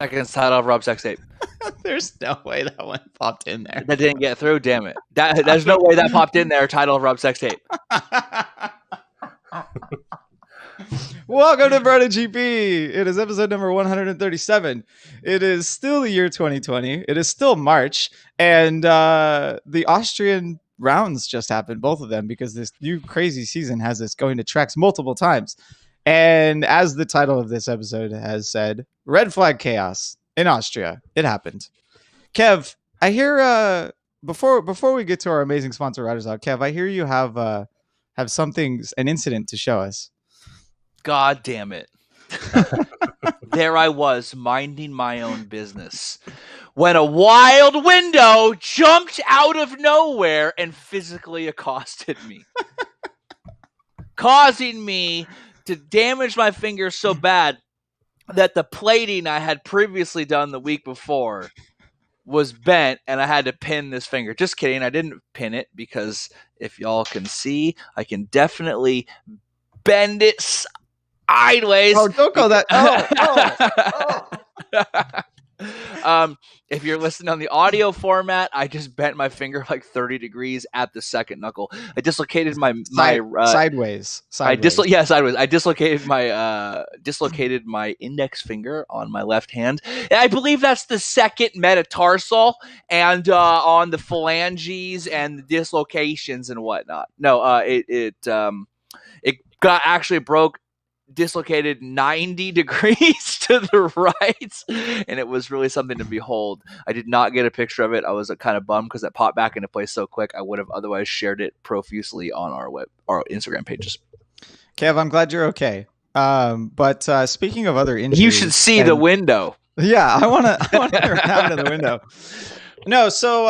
Second title of Rob Sex Tape. There's no way that one popped in there. That didn't get through. Damn it! There's no way that popped in there. Title of Rob Sex Tape. Welcome to MotoGP. It is episode number 137. It is still the year 2020. It is still March, and the Austrian rounds just happened, both of them, because this new crazy season has us going to tracks multiple times. And as the title of this episode has said, red flag chaos in Austria. It happened. Kev, I hear before we get to our amazing sponsor Riders Out, Kev, I hear you have an incident to show us. God damn it. There I was, minding my own business, when a wild window jumped out of nowhere and physically accosted me, causing me to damage my finger so bad that the plating I had previously done the week before was bent, and I had to pin this finger. Just kidding, I didn't pin it, because if y'all can see, I can definitely bend it sideways. Oh, don't go that. If you're listening on the audio format, I just bent my finger like 30 degrees at the second knuckle. I dislocated sideways. Sideways. I dislocated my index finger on my left hand. And I believe that's the second metatarsal, and on the phalanges and the dislocations and whatnot. No, it got actually broke. Dislocated 90 degrees to the right, and it was really something to behold. I did not get a picture of it. I was kind of bummed because it popped back into place so quick. I would have otherwise shared it profusely on our Instagram pages. Kev, I'm glad you're okay. But speaking of other injuries, you should see the window. Yeah, I want to have it in the window. No, so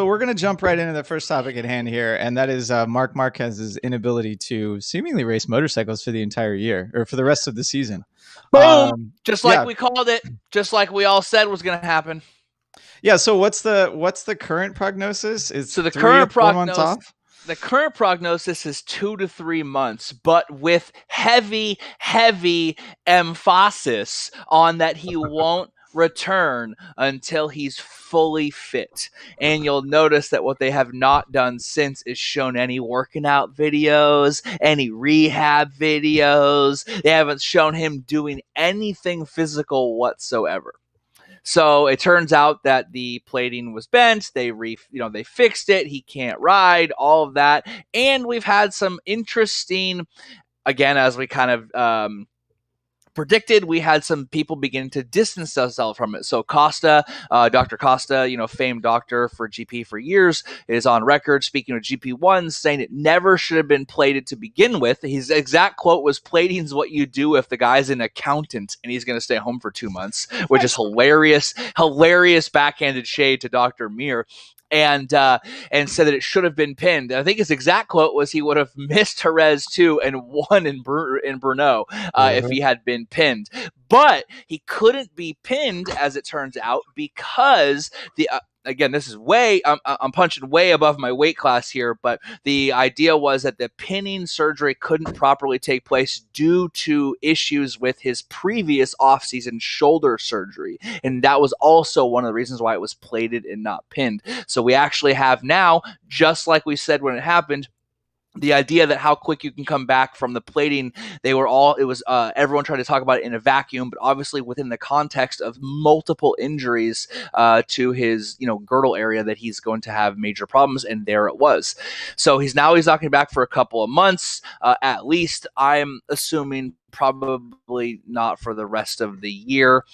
we're going to jump right into the first topic at hand here, and that is Marc Marquez's inability to seemingly race motorcycles for the entire year, or for the rest of the season. Boom! Just like we called it, just like we all said was going to happen. Yeah, so what's the current prognosis? The current prognosis. The current prognosis is 2 to 3 months, but with heavy emphasis on that he won't return until he's fully fit. And you'll notice that what they have not done since is shown any working out videos, any rehab videos. They haven't shown him doing anything physical whatsoever. So it turns out that the plating was bent. They fixed it. He can't ride, all of that. And we've had some interesting, again, as we kind of predicted, we had some people begin to distance themselves from it. So Costa, Dr. Costa, famed doctor for GP for years, is on record speaking with GP1, saying it never should have been plated to begin with. His exact quote was, "Plating's what you do if the guy's an accountant and he's going to stay home for 2 months," which is hilarious backhanded shade to Dr. Mir. And said that it should have been pinned. And I think his exact quote was he would have missed Jerez 2 and won in Brno if he had been pinned. But he couldn't be pinned, as it turns out, because again, this is I'm punching way above my weight class here, but the idea was that the pinning surgery couldn't properly take place due to issues with his previous off-season shoulder surgery. And that was also one of the reasons why it was plated and not pinned. So we actually have now, just like we said when it happened, the idea that how quick you can come back from the plating. Everyone tried to talk about it in a vacuum, but obviously within the context of multiple injuries to his girdle area, that he's going to have major problems, and there it was. So he's not going to be back for a couple of months at least. I'm assuming probably not for the rest of the year.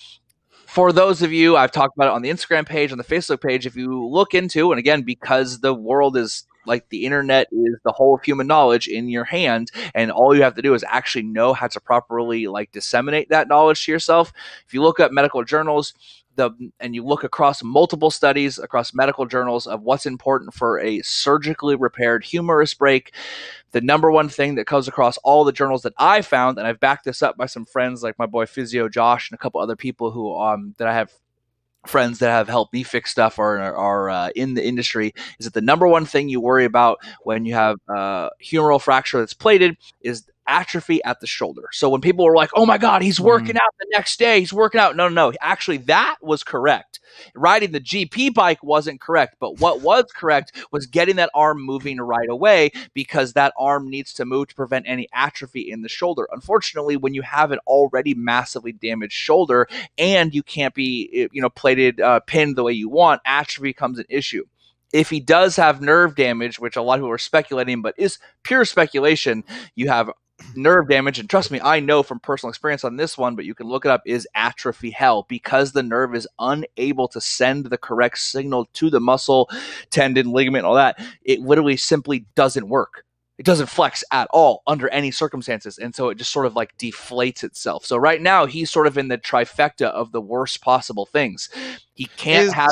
For those of you, I've talked about it on the Instagram page, on the Facebook page, if you look into, and again, because the world is like the internet is the whole of human knowledge in your hand, and all you have to do is actually know how to properly disseminate that knowledge to yourself. If you look up medical journals, and you look across multiple studies across medical journals of what's important for a surgically repaired humerus break, the number one thing that comes across all the journals that I found, and I've backed this up by some friends like my boy Physio Josh and a couple other people who that I have friends that have helped me fix stuff or are in the industry, is that the number one thing you worry about when you have a humeral fracture that's plated is atrophy at the shoulder. So when people were like, oh my God, he's working out the next day, he's working out. No. Actually, that was correct. Riding the GP bike wasn't correct, but what was correct was getting that arm moving right away, because that arm needs to move to prevent any atrophy in the shoulder. Unfortunately, when you have an already massively damaged shoulder and you can't be, plated, pinned the way you want, atrophy becomes an issue. If he does have nerve damage, which a lot of people are speculating, but is pure speculation, you have nerve damage, and trust me, I know from personal experience on this one, but you can look it up, is atrophy hell, because the nerve is unable to send the correct signal to the muscle, tendon, ligament, all that. It literally simply doesn't work. It doesn't flex at all under any circumstances, and so it just sort of like deflates itself. So right now he's sort of in the trifecta of the worst possible things. He can't have...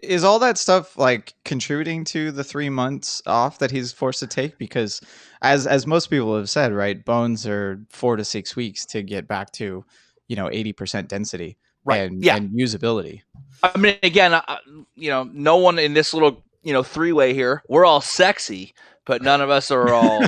Is all that stuff like contributing to the 3 months off that he's forced to take? Because as most people have said, right, bones are 4 to 6 weeks to get back to, 80% density, right, and usability. I mean, again, no one in this little, three-way here, we're all sexy, but none of us are all,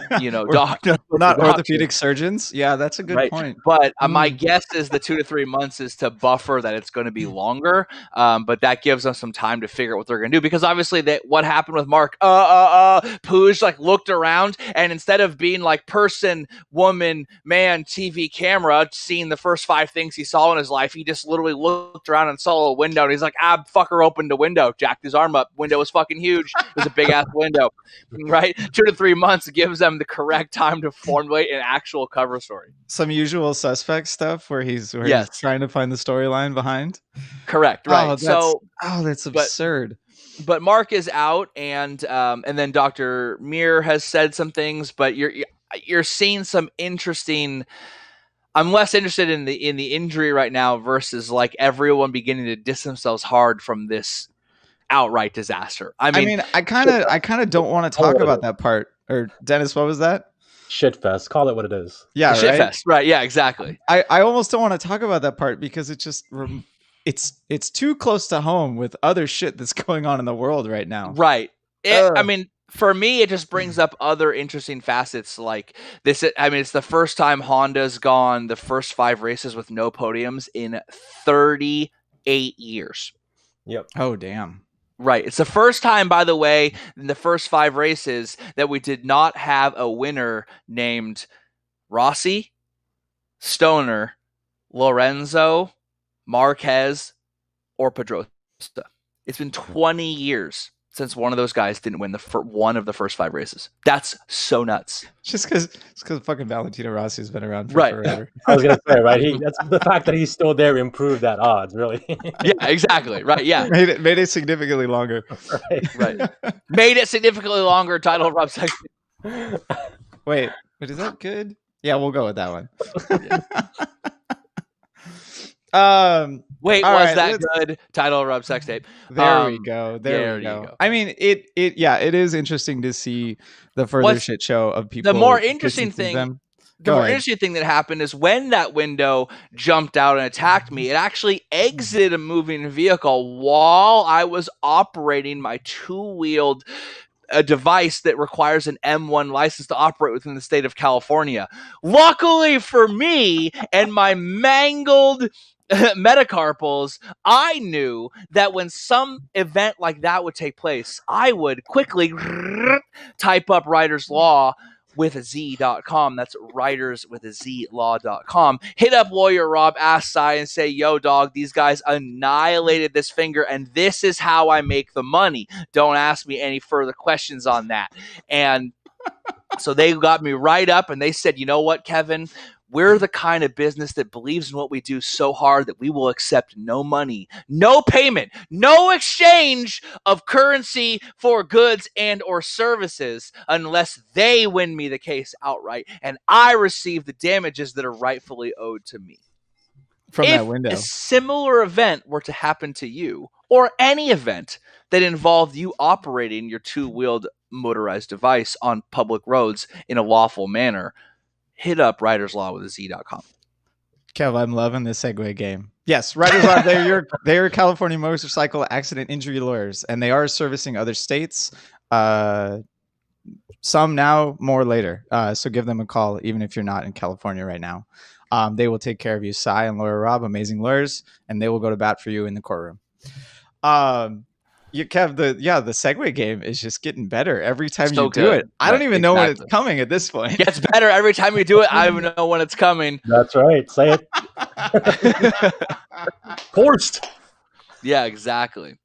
doctors. We're not orthopedic surgeons. Yeah, that's a good point. But my guess is the 2 to 3 months is to buffer that it's going to be longer. But that gives them some time to figure out what they're going to do, because obviously what happened with Marc, Puig like looked around, and instead of being like person, woman, man, TV, camera, seeing the first 5 things he saw in his life, he just literally looked around and saw a window, and he's like, fucker opened the window, jacked his arm up. Window was fucking huge. It was a big ass window, right? 2 to 3 months gives them the correct time to formulate an actual cover story. Some usual suspect stuff where he's trying to find the storyline behind. Correct. Right. That's absurd. But Marc is out, and then Dr. Mir has said some things, but you're seeing some interesting. I'm less interested in the injury right now versus like everyone beginning to diss themselves hard from this outright disaster. I mean, I kind of don't want to talk about that part. Or Dennis, what was that? Shitfest. Call it what it is. Yeah, right. Shitfest. Right. Yeah, exactly. I almost don't want to talk about that part because it just it's too close to home with other shit that's going on in the world right now. Right. I mean, for me, it just brings up other interesting facets like this. I mean, it's the first time Honda's gone the first 5 races with no podiums in 38 years. Yep. Oh, damn. Right. It's the first time, by the way, in the first 5 races that we did not have a winner named Rossi, Stoner, Lorenzo, Marquez, or Pedrosa. It's been 20 years since one of those guys didn't win one of the first 5 races. That's so nuts. Just because fucking Valentino Rossi has been around for forever. I was gonna say, right? That's the fact that he's still there improved that odds, really. Yeah, exactly. Right. Yeah. Made it significantly longer. Right. Made it significantly longer. Title of Rob Sexton. Wait, is that good? Yeah, we'll go with that one. Wait, was that good? Title of Rob Sex Tape. There we go. There we go. I mean, it is interesting to see the further shit show of people. The more interesting thing that happened is when that window jumped out and attacked me, it actually exited a moving vehicle while I was operating my 2-wheeled device that requires an M1 license to operate within the state of California. Luckily for me and my mangled metacarpals, I knew that when some event like that would take place, I would quickly type up Writer's Law with a Z.com. That's writers with a Z law.com. Hit up lawyer Rob Assai and say, yo, dog, these guys annihilated this finger, and this is how I make the money. Don't ask me any further questions on that. And so they got me right up, and they said, you know what, Kevin? We're the kind of business that believes in what we do so hard that we will accept no money, no payment, no exchange of currency for goods and or services unless they win me the case outright and I receive the damages that are rightfully owed to me. From that window. If a similar event were to happen to you, or any event that involved you operating your 2-wheeled motorized device on public roads in a lawful manner, hit up Writer's Law with a Z.com. Kev, I'm loving this segue game. Yes, Writer's Law, they're California motorcycle accident injury lawyers, and they are servicing other states. some now, more later. So give them a call, even if you're not in California right now. They will take care of you. Cy and Laura Robb, amazing lawyers, and they will go to bat for you in the courtroom. You Kev, the segue game is just getting better every time So you do good. it. I don't even know when it's coming at this point. Gets better every time you do it. I don't even know when it's coming. That's right. Say it. Forced. Yeah, exactly.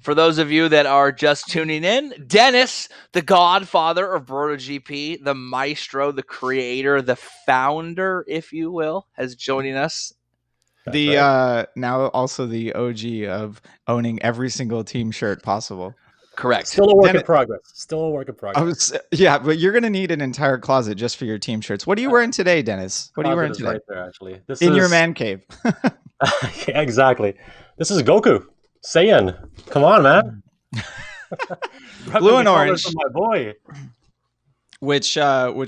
For those of you that are just tuning in, Dennis, the godfather of MotoGP, the maestro, the creator, the founder, if you will, is joining us. Now also the OG of owning every single team shirt possible. Correct. Still a work in progress. Still a work in progress. Yeah, but you're going to need an entire closet just for your team shirts. What are you wearing today, Dennis? What are you wearing today? Right there, actually. This in is your man cave. Yeah, exactly. This is Goku. Saiyan. Come on, man. Blue and orange. My boy. Which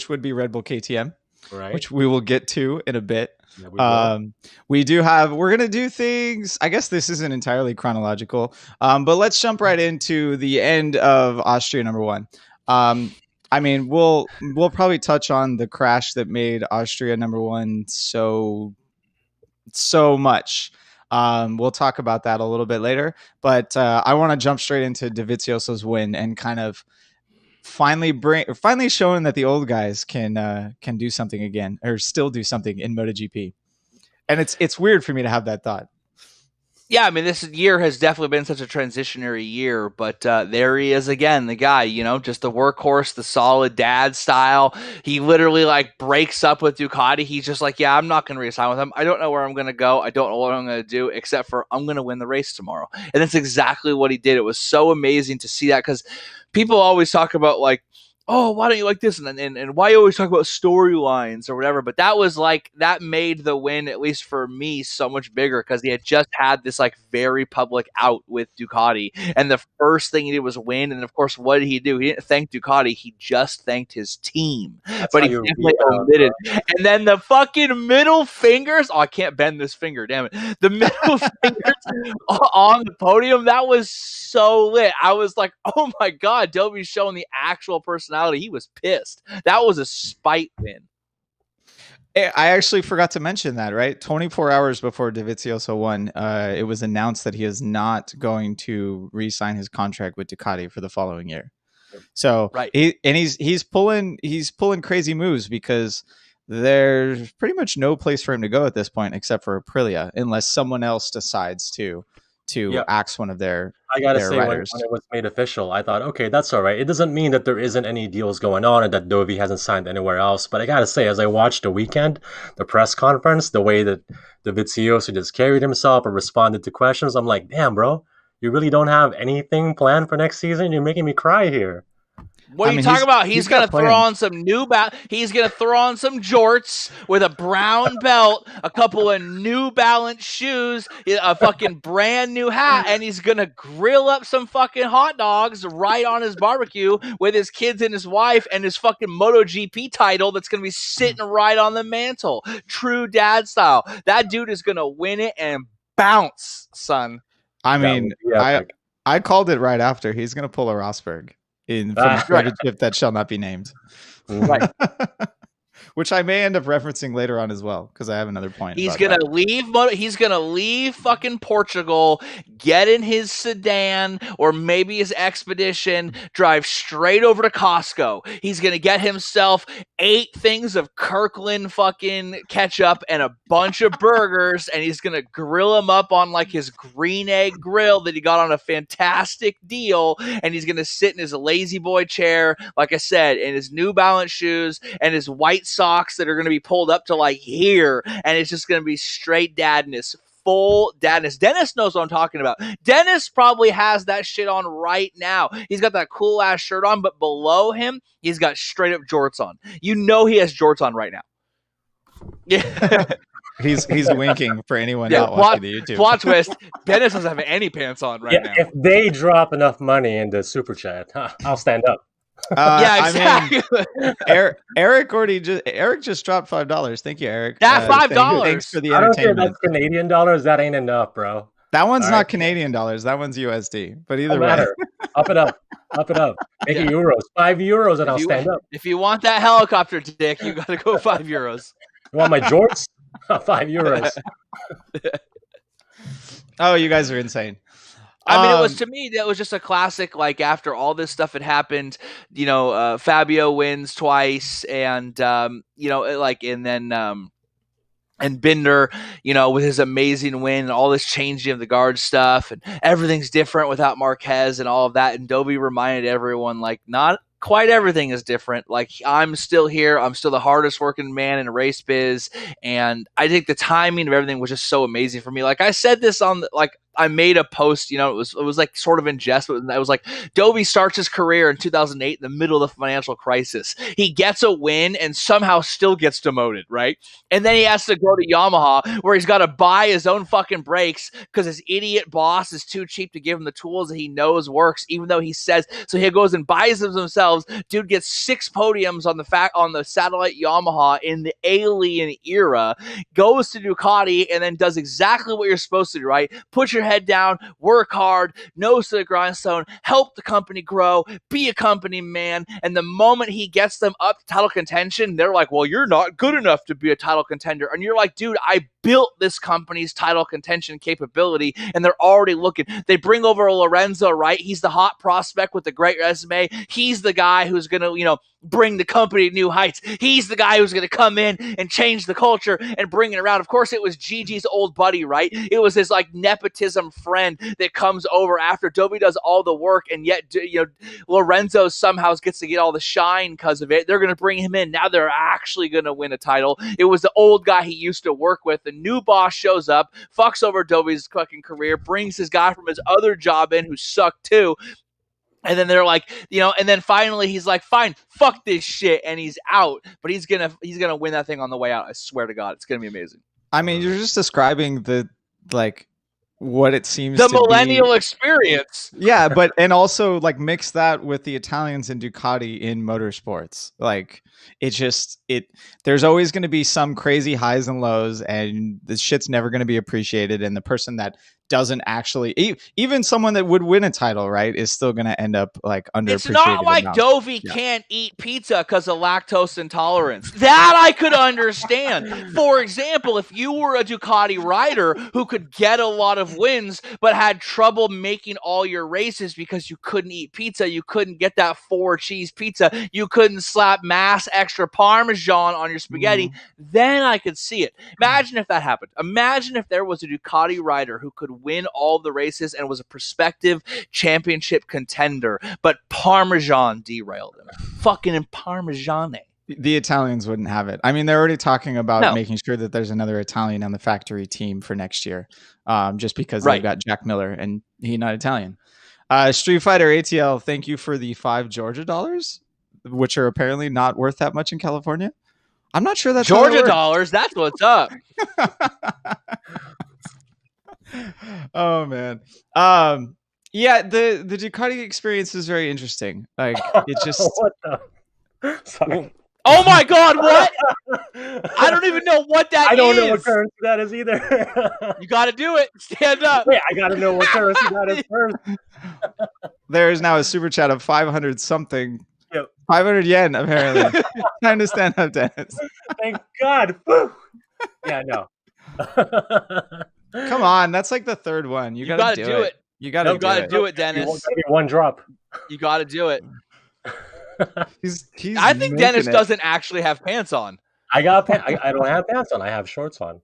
would be Red Bull KTM. Right. Which we will get to in a bit. Yeah, we're gonna do things. I guess this isn't entirely chronological, but let's jump right into the end of Austria number 1. I mean, we'll probably touch on the crash that made Austria number 1 so much. We'll talk about that a little bit later, but I want to jump straight into Dovizioso's win and kind of finally showing that the old guys can do something again, or still do something in MotoGP. And it's weird for me to have that thought. Yeah, I mean, this year has definitely been such a transitionary year, but there he is again, the guy, just the workhorse, the solid dad style. He literally breaks up with Ducati. He's just like, yeah, I'm not going to resign with him. I don't know where I'm going to go. I don't know what I'm going to do, except for I'm going to win the race tomorrow. And that's exactly what he did. It was so amazing to see that, because people always talk about oh, why don't you like this? And why you always talk about storylines or whatever. But that was that made the win, at least for me, so much bigger, because he had just had this very public out with Ducati. And the first thing he did was win. And of course, what did he do? He didn't thank Ducati. He just thanked his team. But he definitely omitted. And then the fucking middle fingers. Oh, I can't bend this finger. Damn it. The middle fingers on the podium. That was so lit. I was like, oh my God, Dovey's showing the actual personality. He was pissed. That was a spite win. I actually forgot to mention that, right? 24 hours before Dovizioso won, it was announced that he is not going to re-sign his contract with Ducati for the following year. So right. He's pulling crazy moves, because there's pretty much no place for him to go at this point except for Aprilia, unless someone else decides to axe one of their I gotta say, when riders. it was made official, I thought, okay, that's all right. It doesn't mean that there isn't any deals going on and that Dovi hasn't signed anywhere else. But I gotta say, as I watched the weekend, the press conference, the way that Dovizioso just carried himself or responded to questions, I'm like, damn, bro, you really don't have anything planned for next season? You're making me cry here. What are you talking about? He's going to throw on some he's going to throw on some jorts with a brown belt, a couple of New Balance shoes, a fucking brand new hat, and he's going to grill up some fucking hot dogs right on his barbecue with his kids and his wife and his fucking MotoGP title that's going to be sitting right on the mantle. True dad style. That dude is going to win it and bounce, son. I mean, I called it right after. He's going to pull a Rosberg from a championship that shall not be named. Right. Which I may end up referencing later on as well, because I have another point. He's gonna leave fucking Portugal, get in his sedan or maybe his Expedition, drive straight over to Costco. He's gonna get himself 8 things of Kirkland fucking ketchup and a bunch of burgers, and he's gonna grill them up on his green egg grill that he got on a fantastic deal, and he's gonna sit in his lazy boy chair, like I said, in his New Balance shoes and his white socks that are going to be pulled up to here, and it's just going to be straight dadness, full dadness. Dennis knows what I'm talking about. Dennis probably has that shit on right now. He's got that cool ass shirt on, but below him, he's got straight up jorts on. You know he has jorts on right now. Yeah. He's winking for anyone not watching the YouTube. Plot twist, Dennis doesn't have any pants on right now. If they drop enough money in the super chat, I'll stand up. Yeah, exactly. I mean, Eric just dropped $5. Thank you, Eric. That $5. Thanks for the I don't care if entertainment. that's Canadian dollars. That ain't enough, bro. That one's not Canadian dollars. That one's USD. But either way, up it up. Up it up. Make it euros. €5 and I'll If you, stand up. if you want that helicopter, Dick, you got to go €5. You want my jorts? €5. Oh, you guys are insane. I mean, it was, to me, that was just a classic. Like, after all this stuff had happened, Fabio wins twice, and and then and Binder, with his amazing win and all this changing of the guard stuff, and everything's different without Marquez and all of that. And Dovi reminded everyone, like, not quite everything is different. Like, I'm still here. I'm still the hardest working man in race biz. And I think the timing of everything was just so amazing for me. Like, I said this I made a post, it was like sort of in jest, but I was like, Dovi starts his career in 2008 in the middle of the financial crisis. He gets a win and somehow still gets demoted, right? And then he has to go to Yamaha, where he's got to buy his own fucking brakes because his idiot boss is too cheap to give him the tools that he knows works, even though he says so. He goes and buys them themselves. Dude gets 6 podiums on the satellite Yamaha in the alien era, goes to Ducati, and then does exactly what you're supposed to do, right? Put your head down, work hard, nose to the grindstone, help the company grow, be a company man. And the moment he gets them up to title contention, they're like, well, you're not good enough to be a title contender. And you're like, dude, I built this company's title contention capability, and they're already looking. They bring over Lorenzo, right? He's the hot prospect with the great resume. He's the guy who's going to, bring the company to new heights. He's the guy who's going to come in and change the culture and bring it around. Of course, it was Gigi's old buddy, right? It was his nepotism friend that comes over after Dovi does all the work, and yet Lorenzo somehow gets to get all the shine because of it. They're going to bring him in. Now they're actually going to win a title. It was the old guy he used to work with. The new boss shows up, fucks over Dovi's fucking career, brings his guy from his other job in who sucked too. And then they're like, and then finally he's like, fine, fuck this shit. And he's out, but he's going to win that thing on the way out. I swear to God, it's going to be amazing. I mean, you're just describing what it seems the to millennial be. Experience. Yeah, and also mix that with the Italians and Ducati in motorsports. There's always going to be some crazy highs and lows, and the shit's never going to be appreciated. And the person that doesn't actually, even someone that would win a title, right, is still going to end up underappreciated. It's not like Dovi can't eat pizza because of lactose intolerance. That I could understand. For example, if you were a Ducati rider who could get a lot of wins but had trouble making all your races because you couldn't eat pizza, you couldn't get that 4-cheese pizza, you couldn't slap mass extra Parmesan on your spaghetti, then I could see it. Imagine if that happened. Imagine if there was a Ducati rider who could win all the races and was a prospective championship contender, but Parmesan derailed him. Fucking Parmesan. The Italians wouldn't have it. I mean, they're already talking about making sure that there's another Italian on the factory team for next year, just because they've got Jack Miller and he's not Italian. Street Fighter ATL, thank you for the $5 Georgia dollars, which are apparently not worth that much in California. I'm not sure that's Georgia dollars. That's what's up. Oh man. Yeah, the Ducati experience is very interesting. It just What the? Sorry. Oh my God, what? I don't even know what that is. I don't know what currency that is either. You got to do it. Stand up. Wait, I got to know what currency that is first. There is now a super chat of 500 something. Yep. 500 yen, apparently. Time to stand up, Dennis. Thank God. Woo. Yeah, no. Come on, that's the third one. You got to do it. You got to do it, Dennis. One drop. You got to do it. He's I think Dennis doesn't actually have pants on. I got I don't have pants on. I have shorts on.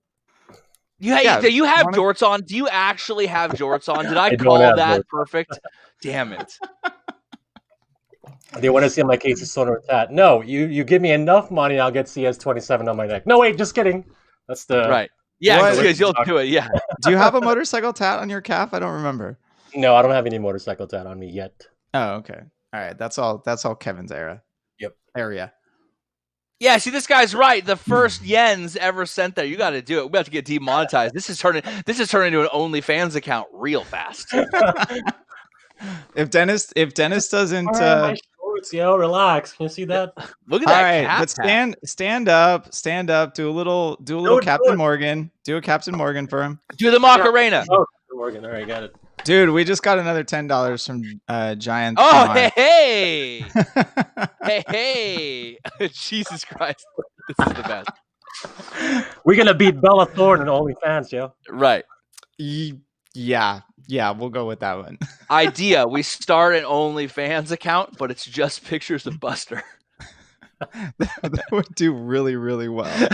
Do you have jorts on? Do you actually have jorts on? Did I call that jorts. Perfect? Damn it. They want to see my Casey Stoner tat. No, you give me enough money, I'll get CS27 on my neck. No, wait, just kidding. That's the right. Yeah, because you'll do it. Yeah. Do you have a motorcycle tat on your calf? I don't remember. No, I don't have any motorcycle tat on me yet. Oh, okay. All right. That's all Kevin's area. Area. Yeah, see, this guy's right. The first yens ever sent there. You got to do it. We have to get demonetized. This is turning into an OnlyFans account real fast. If Dennis doesn't my shorts, relax. Can you see that? Look at that. All right, but stand up, do a little Captain Morgan. Do a Captain Morgan for him. Do the Macarena. Oh, Morgan. All right, got it. Dude, we just got another $10 from Giant. Oh, Mark. hey. Hey. Jesus Christ. This is the best. We're gonna beat Bella Thorne and OnlyFans, yo. Right. Yeah, we'll go with that one. Idea: we start an OnlyFans account, but it's just pictures of Buster. That would do really, really well.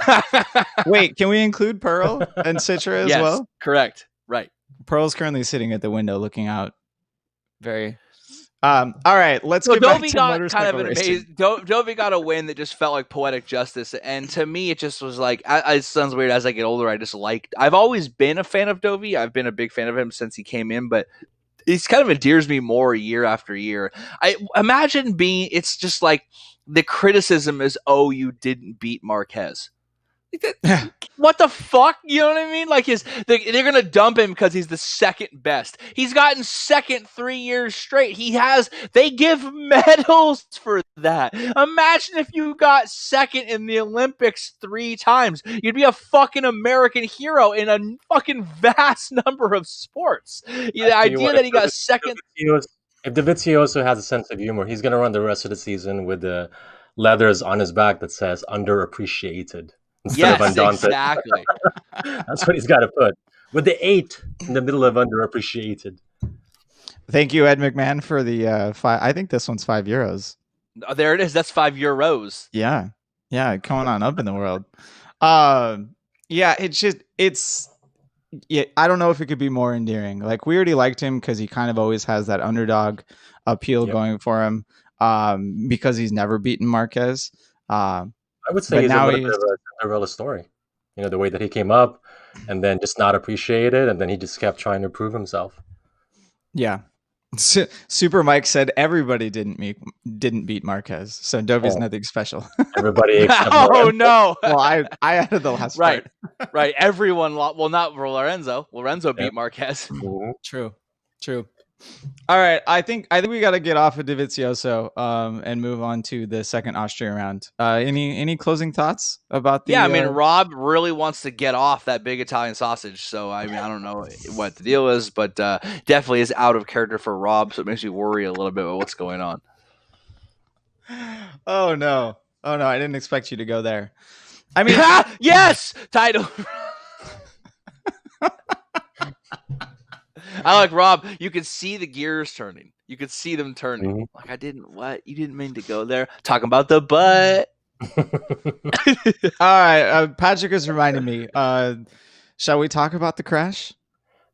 Wait, can we include Pearl and Citra as yes, well? Correct. Right. Pearl's currently sitting at the window looking out. Very. All right, let's So get back Dovey to got motorcycle kind of an racing. amazing. Dovey got a win that just felt like poetic justice, and to me, it just was like. It sounds weird. As I get older, I just liked. I've always been a fan of Dovey. I've been a big fan of him since he came in, but he's kind of endears me more year after year. I imagine being. It's just like the criticism is, "Oh, you didn't beat Marquez." What the fuck? You know what I mean? Like they're gonna dump him because he's the second best. He's gotten second 3 years straight. They give medals for that. Imagine if you got second in the Olympics 3 times. You'd be a fucking American hero in a fucking vast number of sports. The idea that he got second. If Dovizioso has a sense of humor, he's gonna run the rest of the season with the leathers on his back that says "underappreciated." Instead of undaunted. Exactly. That's what he's got to put. With the 8 in the middle of underappreciated. Thank you, Ed McMahon, for the 5. I think this one's €5. Oh, there it is. That's €5. Yeah, coming on up in the world. Yeah, I don't know if it could be more endearing. Like, we already liked him because he kind of always has that underdog appeal going for him. Because he's never beaten Marquez. I would say he's a little bit of a Cinderella story. You know, the way that he came up and then just not appreciated, and then he just kept trying to prove himself. Yeah. Super Mike said everybody didn't beat Marquez, so Dovey's nothing special. Everybody except Oh, no. Well, I added the last right. part. Right. Everyone well, not Lorenzo. Lorenzo beat Marquez. Mm-hmm. True. All right, I think we got to get off of Dovizioso and move on to the second Austrian round. Any closing thoughts about the? Yeah, I mean, Rob really wants to get off that big Italian sausage. So I mean, I don't know what the deal is, but definitely is out of character for Rob. So it makes me worry a little bit about what's going on. Oh no! I didn't expect you to go there. I mean, yes, title. I like Rob. You could see the gears turning. You could see them turning. Mm-hmm. Like, you didn't mean to go there. Talking about the butt. All right. Patrick is reminding me. Shall we talk about the crash?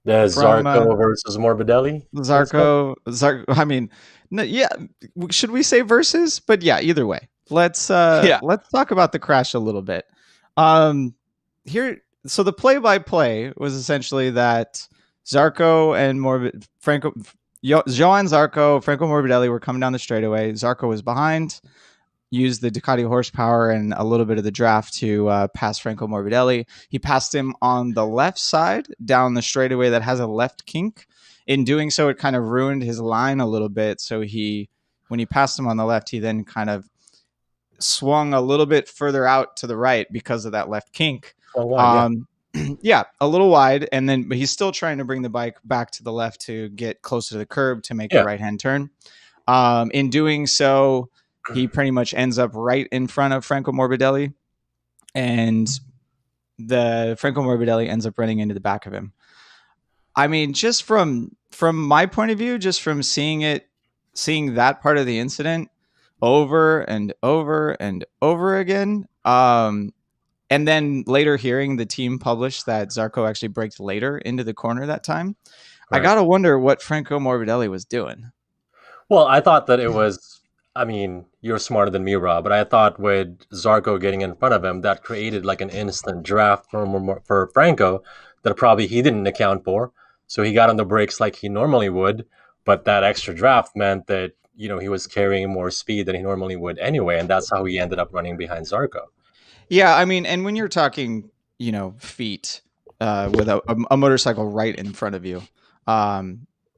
The Zarco versus Morbidelli? Zarco. I mean, no, yeah. Should we say versus? But yeah, either way. Let's talk about the crash a little bit. Here. So the play-by-play was essentially that Zarco and Joan Zarco, Franco Morbidelli were coming down the straightaway. Zarco was behind, used the Ducati horsepower and a little bit of the draft to pass Franco Morbidelli. He passed him on the left side down the straightaway that has a left kink. In doing so, it kind of ruined his line a little bit. So when he passed him on the left, he then kind of swung a little bit further out to the right because of that left kink. Yeah, a little wide, and then but he's still trying to bring the bike back to the left to get closer to the curb to make a right-hand turn. In doing so, he pretty much ends up right in front of Franco Morbidelli, and the Franco Morbidelli ends up running into the back of him. I mean, just from my point of view, just from seeing that part of the incident over and over and over again, and then later hearing the team publish that Zarco actually braked later into the corner that time, right. I got to wonder what Franco Morbidelli was doing. Well, I thought that it was, I mean, you're smarter than me, Rob, but I thought with Zarco getting in front of him, that created like an instant draft for Franco that probably he didn't account for. So he got on the brakes like he normally would, but that extra draft meant that, he was carrying more speed than he normally would anyway, and that's how he ended up running behind Zarco. Yeah, I mean, and when you're talking, feet with a motorcycle right in front of you,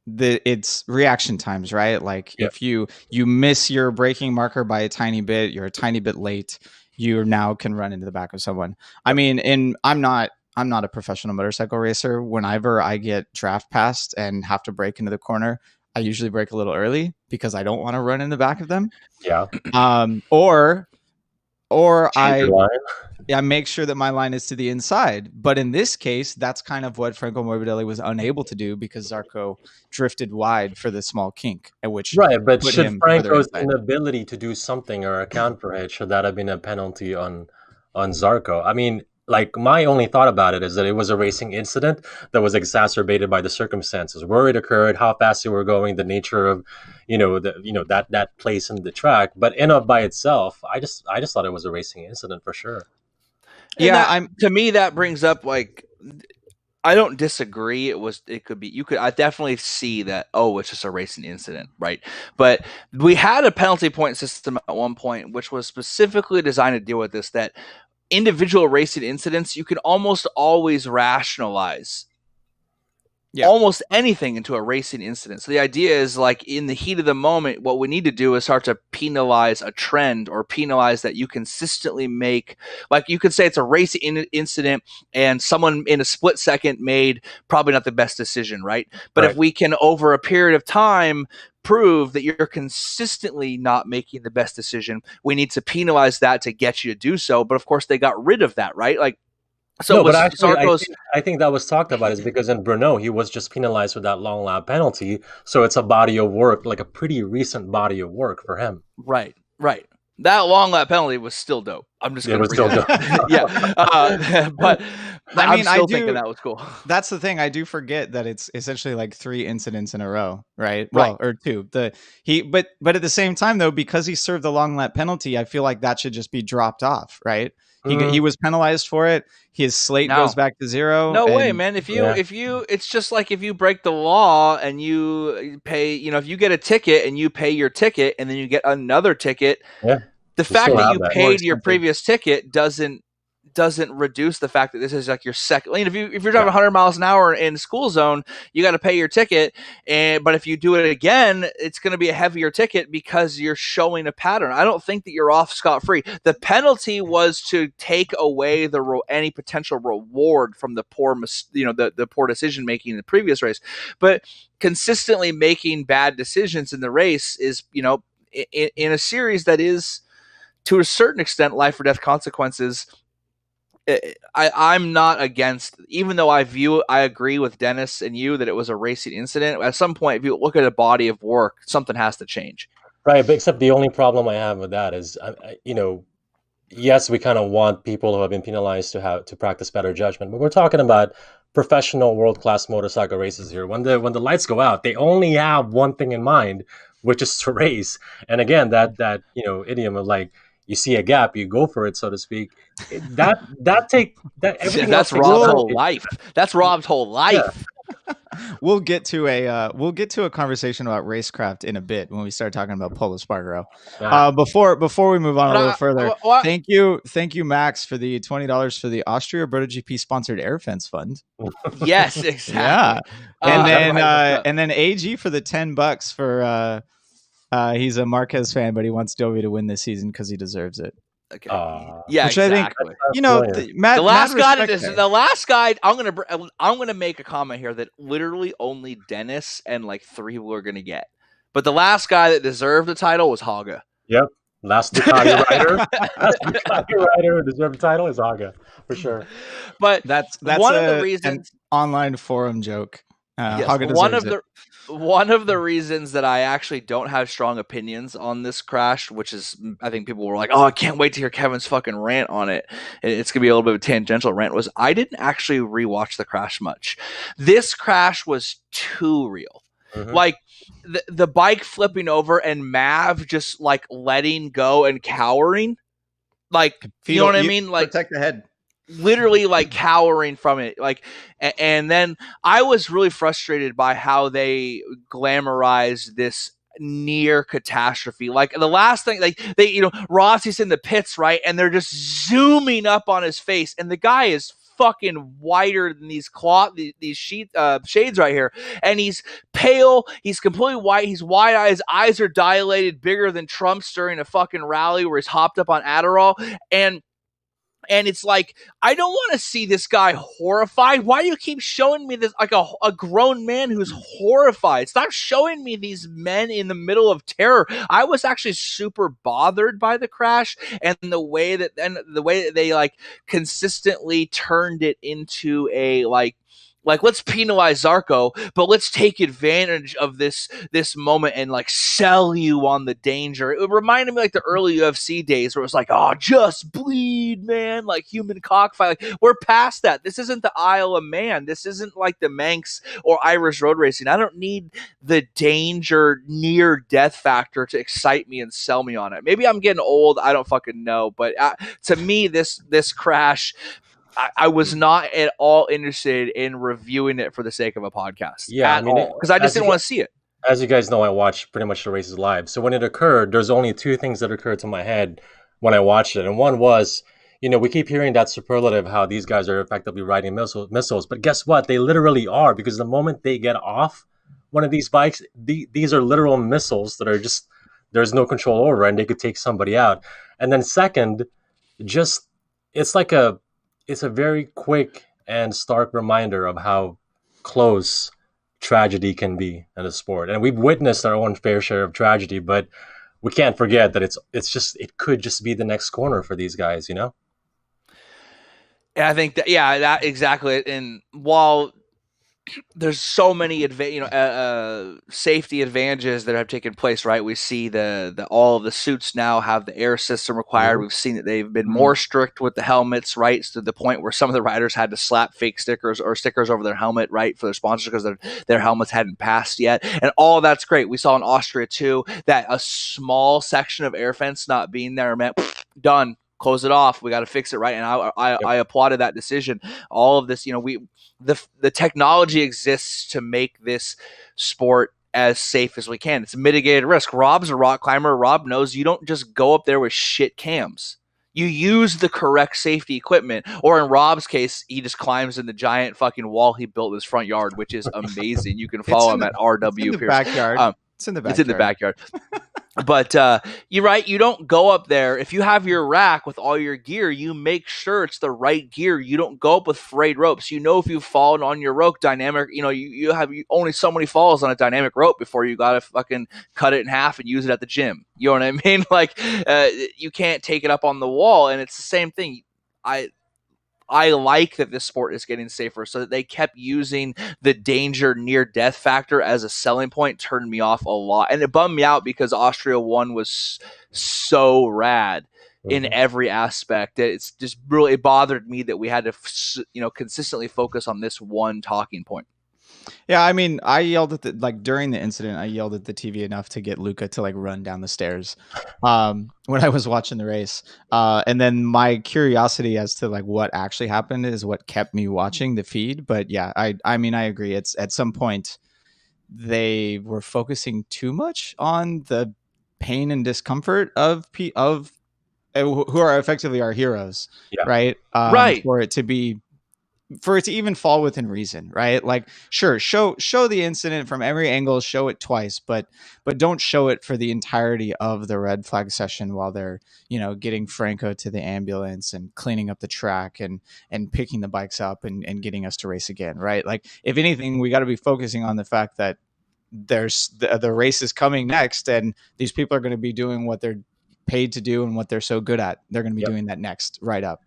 it's reaction times, right? Like if you miss your braking marker by a tiny bit, you're a tiny bit late, you now can run into the back of someone. I mean, and I'm not I'm not a professional motorcycle racer. Whenever I get draft passed and have to break into the corner, I usually break a little early because I don't want to run in the back of them. Yeah. Or Change your line. I make sure that my line is to the inside. But in this case, that's kind of what Franco Morbidelli was unable to do because Zarco drifted wide for the small kink, at which Right, but put should him further Franco's inside. inability to do something or account for it, should that have been a penalty on Zarco? I mean, like my only thought about it is that it was a racing incident that was exacerbated by the circumstances where it occurred, how fast you were going, the nature of, that place in the track. But in of by itself, I just thought it was a racing incident for sure. And to me, that brings up like, I don't disagree. I definitely see that, it's just a racing incident, right? But we had a penalty point system at one point, which was specifically designed to deal with this, that individual racing incidents, you can almost always rationalize almost anything into a racing incident. So the idea is, like, in the heat of the moment, what we need to do is start to penalize a trend or penalize that you consistently make. Like, you could say it's a racing incident and someone in a split second made probably not the best decision, right? But if we can, over a period of time, prove that you're consistently not making the best decision, we need to penalize that to get you to do so. But of course, they got rid of that, right? Like, so no, but actually, I think that was talked about is because in Brno, he was just penalized with that long lap penalty. So it's a body of work, like a pretty recent body of work for him. Right. That long lap penalty was still dope. I'm just going to still dope. But I mean, I'm thinking that was cool. That's the thing. I do forget that it's essentially like 3 incidents in a row, right? Right. Well, or 2. But at the same time, though, because he served the long lap penalty, I feel like that should just be dropped off, right? He was penalized for it. His slate goes back to 0. No way, man. If you, it's just like if you break the law and you pay, if you get a ticket and you pay your ticket and then you get another ticket, the fact that you paid your previous ticket doesn't reduce the fact that this is like your second. If you're driving 100 miles an hour in school zone, you got to pay your ticket. But if you do it again, it's going to be a heavier ticket because you're showing a pattern. I don't think that you're off scot-free. The penalty was to take away any potential reward from the poor, the poor decision making in the previous race. But consistently making bad decisions in the race is, in a series that is, to a certain extent, life or death consequences. I'm not against, even though I agree with Dennis and you that it was a racing incident. At some point, if you look at a body of work, something has to change. Right, but except the only problem I have with that is, yes, we kind of want people who have been penalized to practice better judgment, but we're talking about professional world-class motorcycle races here. When the lights go out, they only have one thing in mind, which is to race. And again, that idiom of like, you see a gap, you go for it, so to speak. That's Rob's whole life. That's Rob's whole life. Yeah. We'll get to a conversation about racecraft in a bit when we start talking about Pol Espargaro. Yeah. Before we move on a little further, thank you, Max, for the $20 for the Austria MotoGP sponsored air fence fund. Yes, exactly. Yeah, and then AG for the $10 for. He's a Marquez fan, but he wants Dovi to win this season because he deserves it. Okay. Yeah, which exactly. I think, the last guy. I'm gonna make a comment here that literally only Dennis and like 3 people are gonna get. But the last guy that deserved the title was Haga. Yep. Last Ducati rider who deserved the title is Haga for sure. But that's one of the reasons. An online forum joke. Haga deserves it. One of the reasons that I actually don't have strong opinions on this crash, which is, I think people were like, oh, I can't wait to hear Kevin's fucking rant on it. It's going to be a little bit of a tangential rant, was I didn't actually rewatch the crash much. This crash was too real. Mm-hmm. Like, the bike flipping over and Mav just, like, letting go and cowering. Like, you know what I mean? Like, protect the head. Literally like cowering from it, like, and then I was really frustrated by how they glamorized this near catastrophe. Like the last thing, like Rossi's in the pits, right, and they're just zooming up on his face, and the guy is fucking whiter than these shades right here, and he's pale, he's completely white, he's wide-eyed, his eyes are dilated, bigger than Trump's during a fucking rally where he's hopped up on Adderall, and And it's like, I don't want to see this guy horrified. Why do you keep showing me this, like a grown man who's horrified? Stop showing me these men in the middle of terror. I was actually super bothered by the crash and the way that they like consistently turned it into a like let's penalize Zarco, but let's take advantage of this moment and like sell you on the danger. It reminded me like the early UFC days where it was like, oh, just bleed, man, like human cockfight. Like, we're past that. This isn't the Isle of Man. This isn't like the Manx or Irish road racing. I don't need the danger, near death factor to excite me and sell me on it. Maybe I'm getting old. I don't fucking know. But to me, this crash, I was not at all interested in reviewing it for the sake of a podcast. Yeah, I mean, because I just didn't want to see it. As you guys know, I watch pretty much the races live. So when it occurred, there's only two things that occurred to my head when I watched it. And one was, we keep hearing that superlative, how these guys are effectively riding missiles. But guess what? They literally are, because the moment they get off one of these bikes, these are literal missiles that are just, there's no control over, and they could take somebody out. And then second, just, it's a very quick and stark reminder of how close tragedy can be in the sport. And we've witnessed our own fair share of tragedy, but we can't forget that it could just be the next corner for these guys, And I think that exactly. And while there's so many safety advantages that have taken place, right? We see the all of the suits now have the air system required. We've seen that they've been more strict with the helmets, right? To the point where some of the riders had to slap fake stickers or stickers over their helmet, right, for their sponsors, because their helmets hadn't passed yet. And all that's great. We saw in Austria too that a small section of air fence not being there meant done. Close it off. We got to fix it, right? And I applauded that decision. All of this, the technology exists to make this sport as safe as we can. It's a mitigated risk. Rob's a rock climber. Rob knows you don't just go up there with shit cams. You use the correct safety equipment. Or in Rob's case, he just climbs in the giant fucking wall he built in his front yard, which is amazing. You can follow him at RW. It's in the backyard. It's in the backyard. It's in the backyard. But you're right. You don't go up there. If you have your rack with all your gear, you make sure it's the right gear. You don't go up with frayed ropes. If you've fallen on your rope dynamic, you have only so many falls on a dynamic rope before you got to fucking cut it in half and use it at the gym. You know what I mean? Like, you can't take it up on the wall. And it's the same thing. I like that this sport is getting safer, so that they kept using the danger near death factor as a selling point turned me off a lot. And it bummed me out because Austria 1 was so rad in every aspect that it's just really, it bothered me that we had to, consistently focus on this one talking point. Yeah, I mean, I yelled at during the incident, I yelled at the TV enough to get Luca to run down the stairs when I was watching the race. And then my curiosity as to what actually happened is what kept me watching the feed. But yeah, I mean, I agree. It's at some point they were focusing too much on the pain and discomfort of who are effectively our heroes, right? Right. For it to even fall within reason, right? Sure, show the incident from every angle, show it twice, but don't show it for the entirety of the red flag session while they're, getting Franco to the ambulance and cleaning up the track and picking the bikes up and getting us to race again, right? If anything, we got to be focusing on the fact that there's the race is coming next, and these people are going to be doing what they're paid to do and what they're so good at. They're going to be doing that next, right up.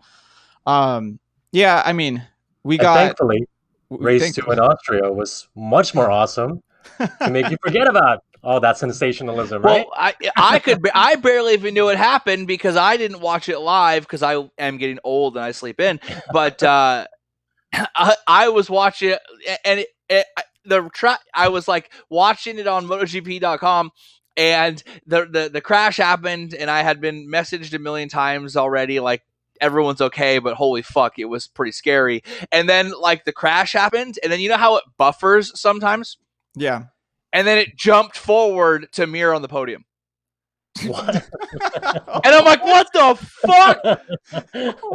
Yeah, I mean, thankfully, race 2 in Austria was much more awesome to make you forget about all that sensationalism, right? Well, I barely even knew it happened because I didn't watch it live because I am getting old and I sleep in. But I was watching it, and I was watching it on MotoGP.com. And the crash happened, and I had been messaged a million times already, everyone's okay, but holy fuck, it was pretty scary. And then the crash happened, and then you know how it buffers sometimes? Yeah. And then it jumped forward to Mir on the podium. What? And I'm like, what the fuck?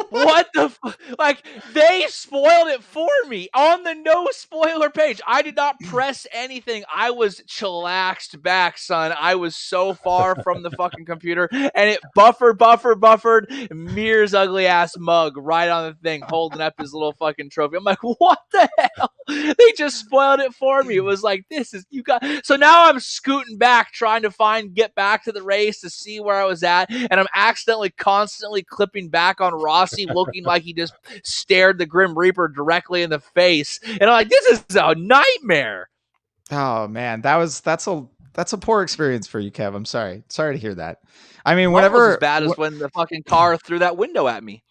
What the like, they spoiled it for me on the no spoiler page. I did not press anything. I was chillaxed back, son. I was so far from the fucking computer, and it buffered Mir's ugly ass mug right on the thing, holding up his little fucking trophy. I'm like, what the hell? They just spoiled it for me. It was like, this is, you got, so now I'm scooting back trying to get back to the race to see where I was at, and I'm accidentally constantly clipping back on Rossi looking like he just stared the Grim Reaper directly in the face, and I'm like, this is a nightmare. Oh man, that's a poor experience for you, Kev. I'm sorry to hear that. I mean, Almost whenever as bad as when the fucking car threw that window at me.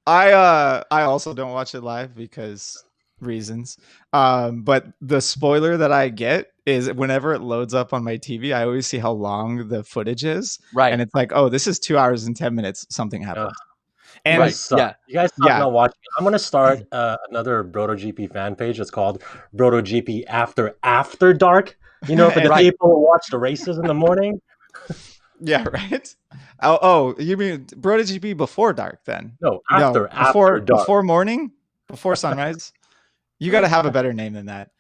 I also don't watch it live because reasons. But the spoiler that I get is whenever it loads up on my TV, I always see how long the footage is. Right. And it's like, oh, this is 2 hours and 10 minutes. Something happened. And right. Yeah. You guys talk about watching. I'm gonna start another MotoGP fan page. It's called MotoGP After Dark. You know, for the people who watch the races in the morning. Yeah, right. Oh, you mean MotoGP before dark then? No, after dark. Before morning, before sunrise. You got to have a better name than that.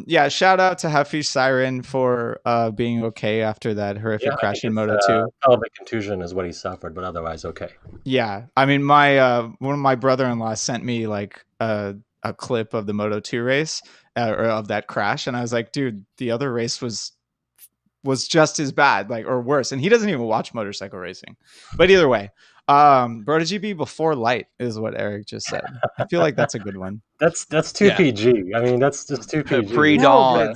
Yeah, shout out to Hafiz Siren for being okay after that horrific crash in Moto 2. Pelvic contusion is what he suffered, but otherwise okay. Yeah, I mean, my one of my brother-in-law sent me like a clip of the Moto 2 race or of that crash, and I was like, dude, the other race was just as bad, like, or worse. And he doesn't even watch motorcycle racing. But either way, MotoGP before light is what Eric just said. I feel like that's a good one. That's too PG. I mean, that's just too PG. Pre-dawn.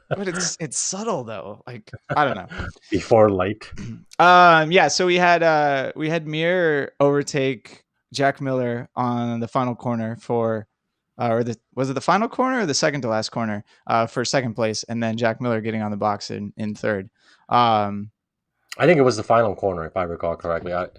But it's subtle though. Like, I don't know. Before light. Yeah. So we had Mir overtake Jack Miller on the final corner for. Was it the final corner or the second to last corner for second place, and then Jack Miller getting on the box in third. I think it was the final corner, if I recall correctly. I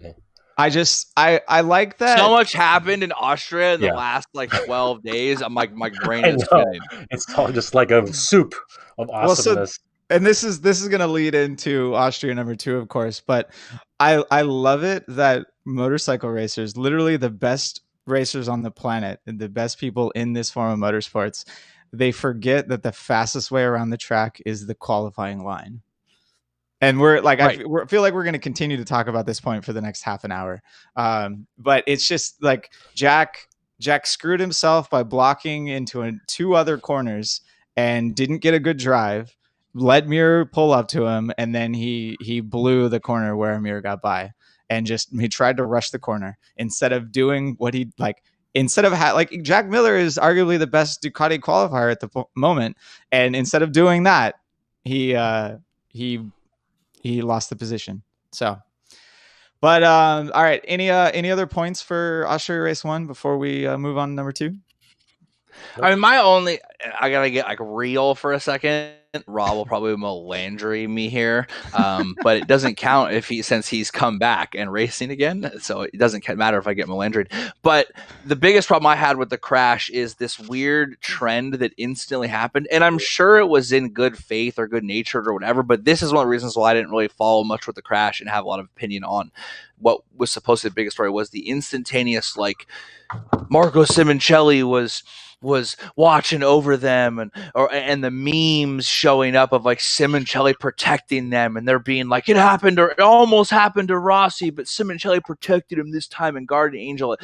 like that. So much happened in Austria in the last like 12 days. I'm like, my brain is spinning. It's all just like a soup of awesomeness. And this is going to lead into Austria number 2, of course. But I love it that motorcycle racers, literally the best racers on the planet and the best people in this form of motorsports, they forget that the fastest way around the track is the qualifying line. And we're like, I feel like we're going to continue to talk about this point for the next half an hour. But it's just like Jack screwed himself by blocking into 2 other corners and didn't get a good drive, let Mir pull up to him, and then he blew the corner where Mir got by. And he tried to rush the corner instead of doing what he like. Instead of like Jack Miller is arguably the best Ducati qualifier at the moment, and instead of doing that, he lost the position. So, but all right. Any other points for Austria Race 1 before we move on to number 2? I mean, I gotta get like real for a second. Rob will probably melandry me here, but it doesn't count since he's come back and racing again. So it doesn't matter if I get melandried. But the biggest problem I had with the crash is this weird trend that instantly happened, and I'm sure it was in good faith or good natured or whatever. But this is one of the reasons why I didn't really follow much with the crash and have a lot of opinion on what was supposed to be the biggest story. Was the instantaneous, like, Marco Simoncelli was watching over them, and the memes showing up of like Simoncelli protecting them, and they're being like, it happened or it almost happened to Rossi, but Simoncelli protected him this time and guardian angel.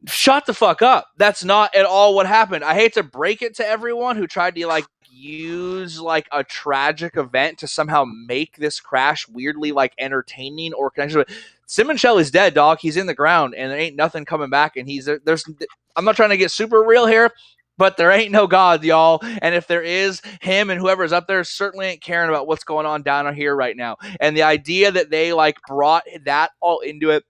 Shut the fuck up. That's not at all what happened. I hate to break it to everyone who tried to like use like a tragic event to somehow make this crash weirdly like entertaining or connection. Simoncelli's dead, dog. He's in the ground, and there ain't nothing coming back. And I'm not trying to get super real here, but there ain't no God, y'all. And if there is, him and whoever's up there certainly ain't caring about what's going on down here right now. And the idea that they like brought that all into it,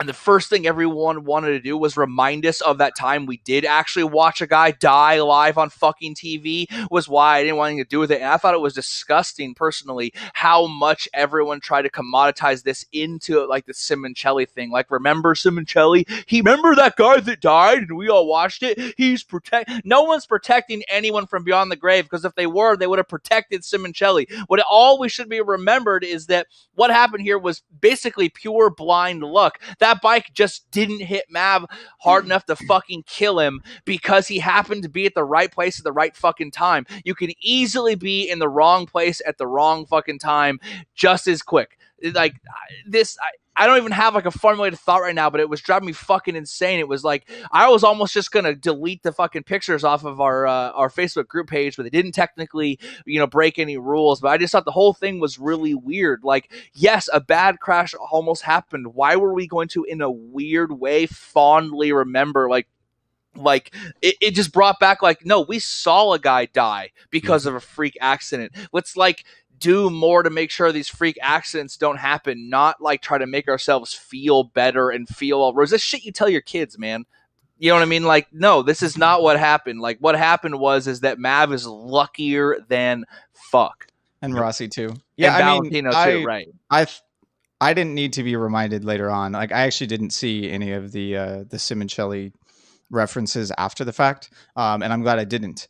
And the first thing everyone wanted to do was remind us of that time we did actually watch a guy die live on fucking TV, was why I didn't want anything to do with it. And I thought it was disgusting, personally, how much everyone tried to commoditize this into like the Simoncelli thing. Like, remember Simoncelli? Remember that guy that died and we all watched it? No one's protecting anyone from beyond the grave, because if they were, they would have protected Simoncelli. All we should be remembered is that what happened here was basically pure blind luck. That bike just didn't hit Mav hard enough to fucking kill him because he happened to be at the right place at the right fucking time. You can easily be in the wrong place at the wrong fucking time just as quick. Like this, I don't even have like a formulated thought right now, but it was driving me fucking insane. It was like I was almost just gonna delete the fucking pictures off of our Facebook group page, but they didn't technically, break any rules. But I just thought the whole thing was really weird. Like, yes, a bad crash almost happened. Why were we going to, in a weird way, fondly remember like it just brought back like, no, we saw a guy die because of a freak accident. Let's like do more to make sure these freak accidents don't happen, not like try to make ourselves feel better and feel all rose. This shit you tell your kids, man. You know what I mean? Like, no, this is not what happened. Like, what happened is that Mav is luckier than fuck. And Rossi too. Yeah, and Valentino too, right. I didn't need to be reminded later on. Like, I actually didn't see any of the Simoncelli references after the fact. And I'm glad I didn't.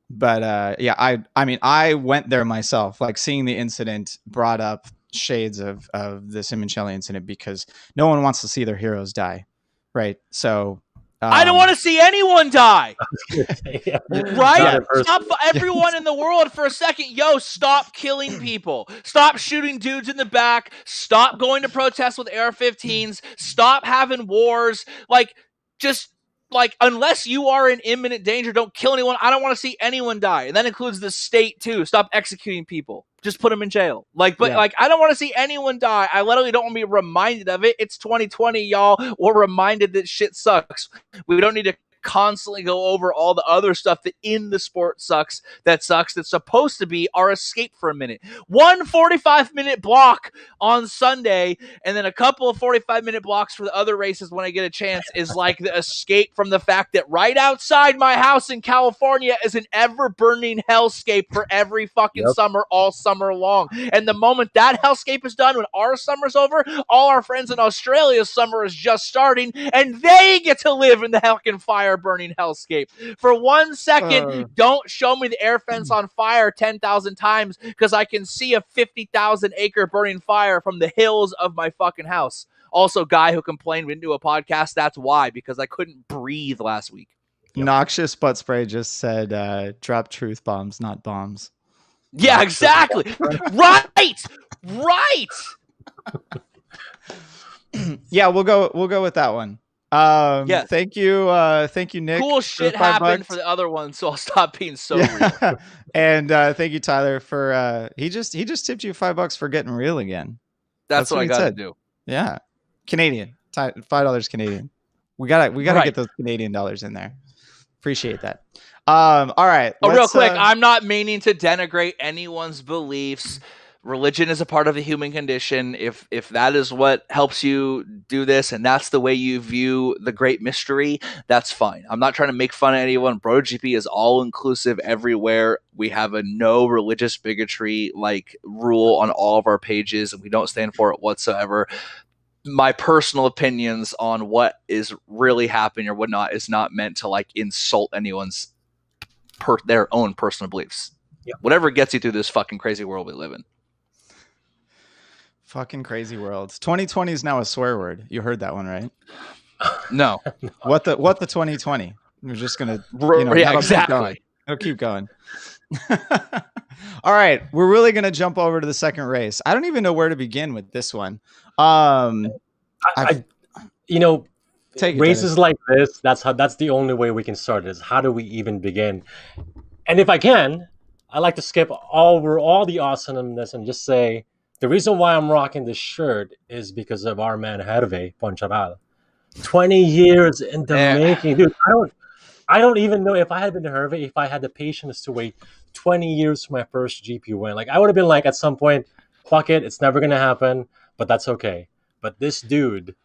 But yeah, I mean, I went there myself. Like, seeing the incident brought up shades of the Simoncelli incident, because no one wants to see their heroes die, right? So I don't want to see anyone die. Yeah. Right? Yeah. Stop everyone in the world for a second. Yo, stop killing people. Stop shooting dudes in the back. Stop going to protests with AR-15s. Stop having wars. Like, just like, unless you are in imminent danger, don't kill anyone. I don't want to see anyone die. And that includes the state too. Stop executing people. Just put them in jail. Like, but like, I don't want to see anyone die. I literally don't want to be reminded of it. It's 2020, y'all. We're reminded that shit sucks. We don't need to constantly go over all the other stuff that in the sport sucks, that's supposed to be our escape for a minute. 1 45-minute block on Sunday, and then a couple of 45-minute blocks for the other races when I get a chance is like the escape from the fact that right outside my house in California is an ever-burning hellscape for every fucking summer, all summer long. And the moment that hellscape is done, when our summer's over, all our friends in Australia's summer is just starting, and they get to live in the fucking fire burning hellscape. For 1 second, don't show me the air fence on fire 10,000 times, because I can see a 50,000 acre burning fire from the hills of my fucking house. Also, guy who complained we didn't do a podcast, that's why, because I couldn't breathe last week. Noxious Butt Spray just said, drop truth bombs, not bombs. Yeah, exactly. Right. Yeah, we'll go with that one. Yeah. Thank you, Nick. Cool shit happened for the other one, so I'll stop being so real. And thank you, Tyler, for he just tipped you $5 for getting real again. That's what I got to do. Yeah, Canadian, $5 Canadian. We gotta get those Canadian dollars in there. Appreciate that. All right. Real quick, I'm not meaning to denigrate anyone's beliefs. Religion is a part of the human condition. If that is what helps you do this, and that's the way you view the great mystery, that's fine. I'm not trying to make fun of anyone. MotoGP is all inclusive everywhere. We have a no religious bigotry like rule on all of our pages, and we don't stand for it whatsoever. My personal opinions on what is really happening or whatnot is not meant to like insult anyone's their own personal beliefs. Yeah. Whatever gets you through this fucking crazy world we live in. Fucking crazy world. 2020 is now a swear word. You heard that one, right? No. What the 2020? We're just gonna, yeah, exactly. It'll keep going. All right, we're really gonna jump over to the second race. I don't even know where to begin with this one. Races like this, that's the only way we can start. Is how do we even begin? And if I can, I like to skip over all the awesomeness and just say, the reason why I'm rocking this shirt is because of our man Hervé Poncharal. 20 years in the making. Dude, I don't even know if I had been to Hervé, if I had the patience to wait 20 years for my first GP win. Like, I would have been like, at some point, fuck it, it's never going to happen, but that's okay. But this dude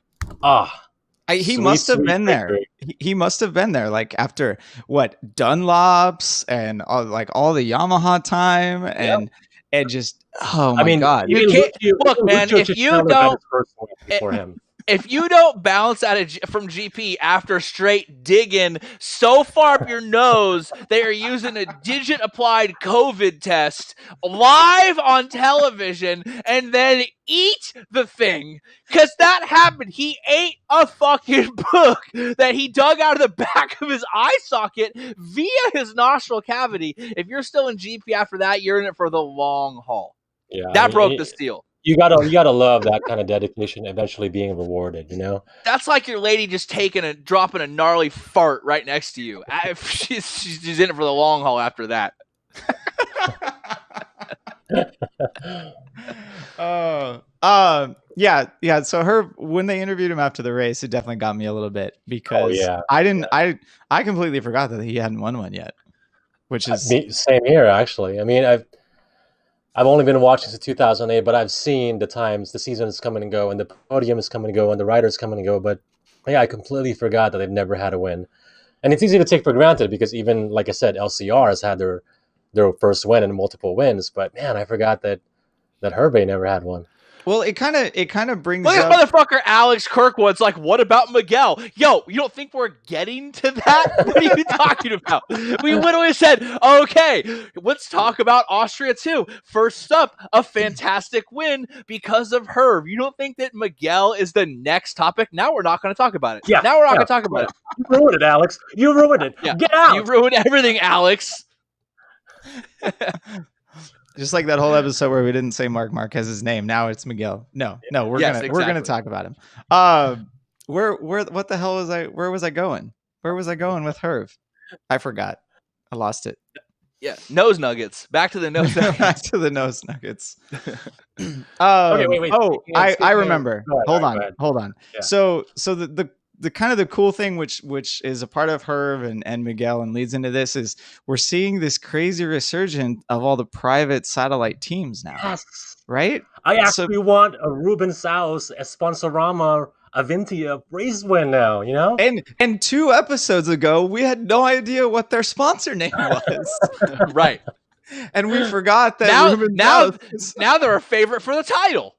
Ah, He sweet, must have sweet been there. victory. He must have been there, like after what Dunlops and all the Yamaha time, Yeah. and just oh I my mean, god. You can't look, even man. Lucio Cicchello got his first win before him. If you don't bounce from GP after straight digging so far up your nose, they are using a digit-applied COVID test live on television and then eat the thing. Because that happened. He ate a fucking book that he dug out of the back of his eye socket via his nostril cavity. If you're still in GP after that, you're in it for the long haul. Yeah, That broke the seal. You gotta love that kind of dedication eventually being rewarded, you know? That's like your lady just dropping a gnarly fart right next to you. She's in it for the long haul after that. Yeah. So when they interviewed him after the race, it definitely got me a little bit because I completely forgot that he hadn't won one yet, which is same here actually. I mean, I've only been watching since 2008, but I've seen the times the season is coming and go, and the podium is coming and go, and the riders coming and go. But yeah, I completely forgot that they've never had a win, and it's easy to take for granted because even like I said, LCR has had their first win and multiple wins. But man, I forgot that Hervé never had one. Well, it kind of brings Look up... at motherfucker Alex Kirkwood's like, what about Miguel? Yo, you don't think we're getting to that? What are you talking about? We literally said, okay, let's talk about Austria too. First up, a fantastic win because of Herb. You don't think that Miguel is the next topic? Now we're not going to talk about it. Yeah. Now we're not going to talk about it. You ruined it, Alex. You ruined it. Yeah. Get out. You ruined everything, Alex. Just like that whole episode where we didn't say Marc Marquez's name. Now it's Miguel. No, we're gonna talk about him. What the hell where was I going? Where was I going with Herv? I forgot. I lost it. Yeah, nose nuggets. Back to the nose nuggets. Back to the nose nuggets. Okay, wait. I remember. Hold on. Yeah. So the kind of the cool thing which is a part of Herv and Miguel and leads into this is we're seeing this crazy resurgence of all the private satellite teams now. Yes. Right? I actually want a Ruben Saus, a Sponsorama, Avintia race win now, you know? And 2 episodes ago, we had no idea what their sponsor name was. Right. And we forgot that now they're a favorite for the title.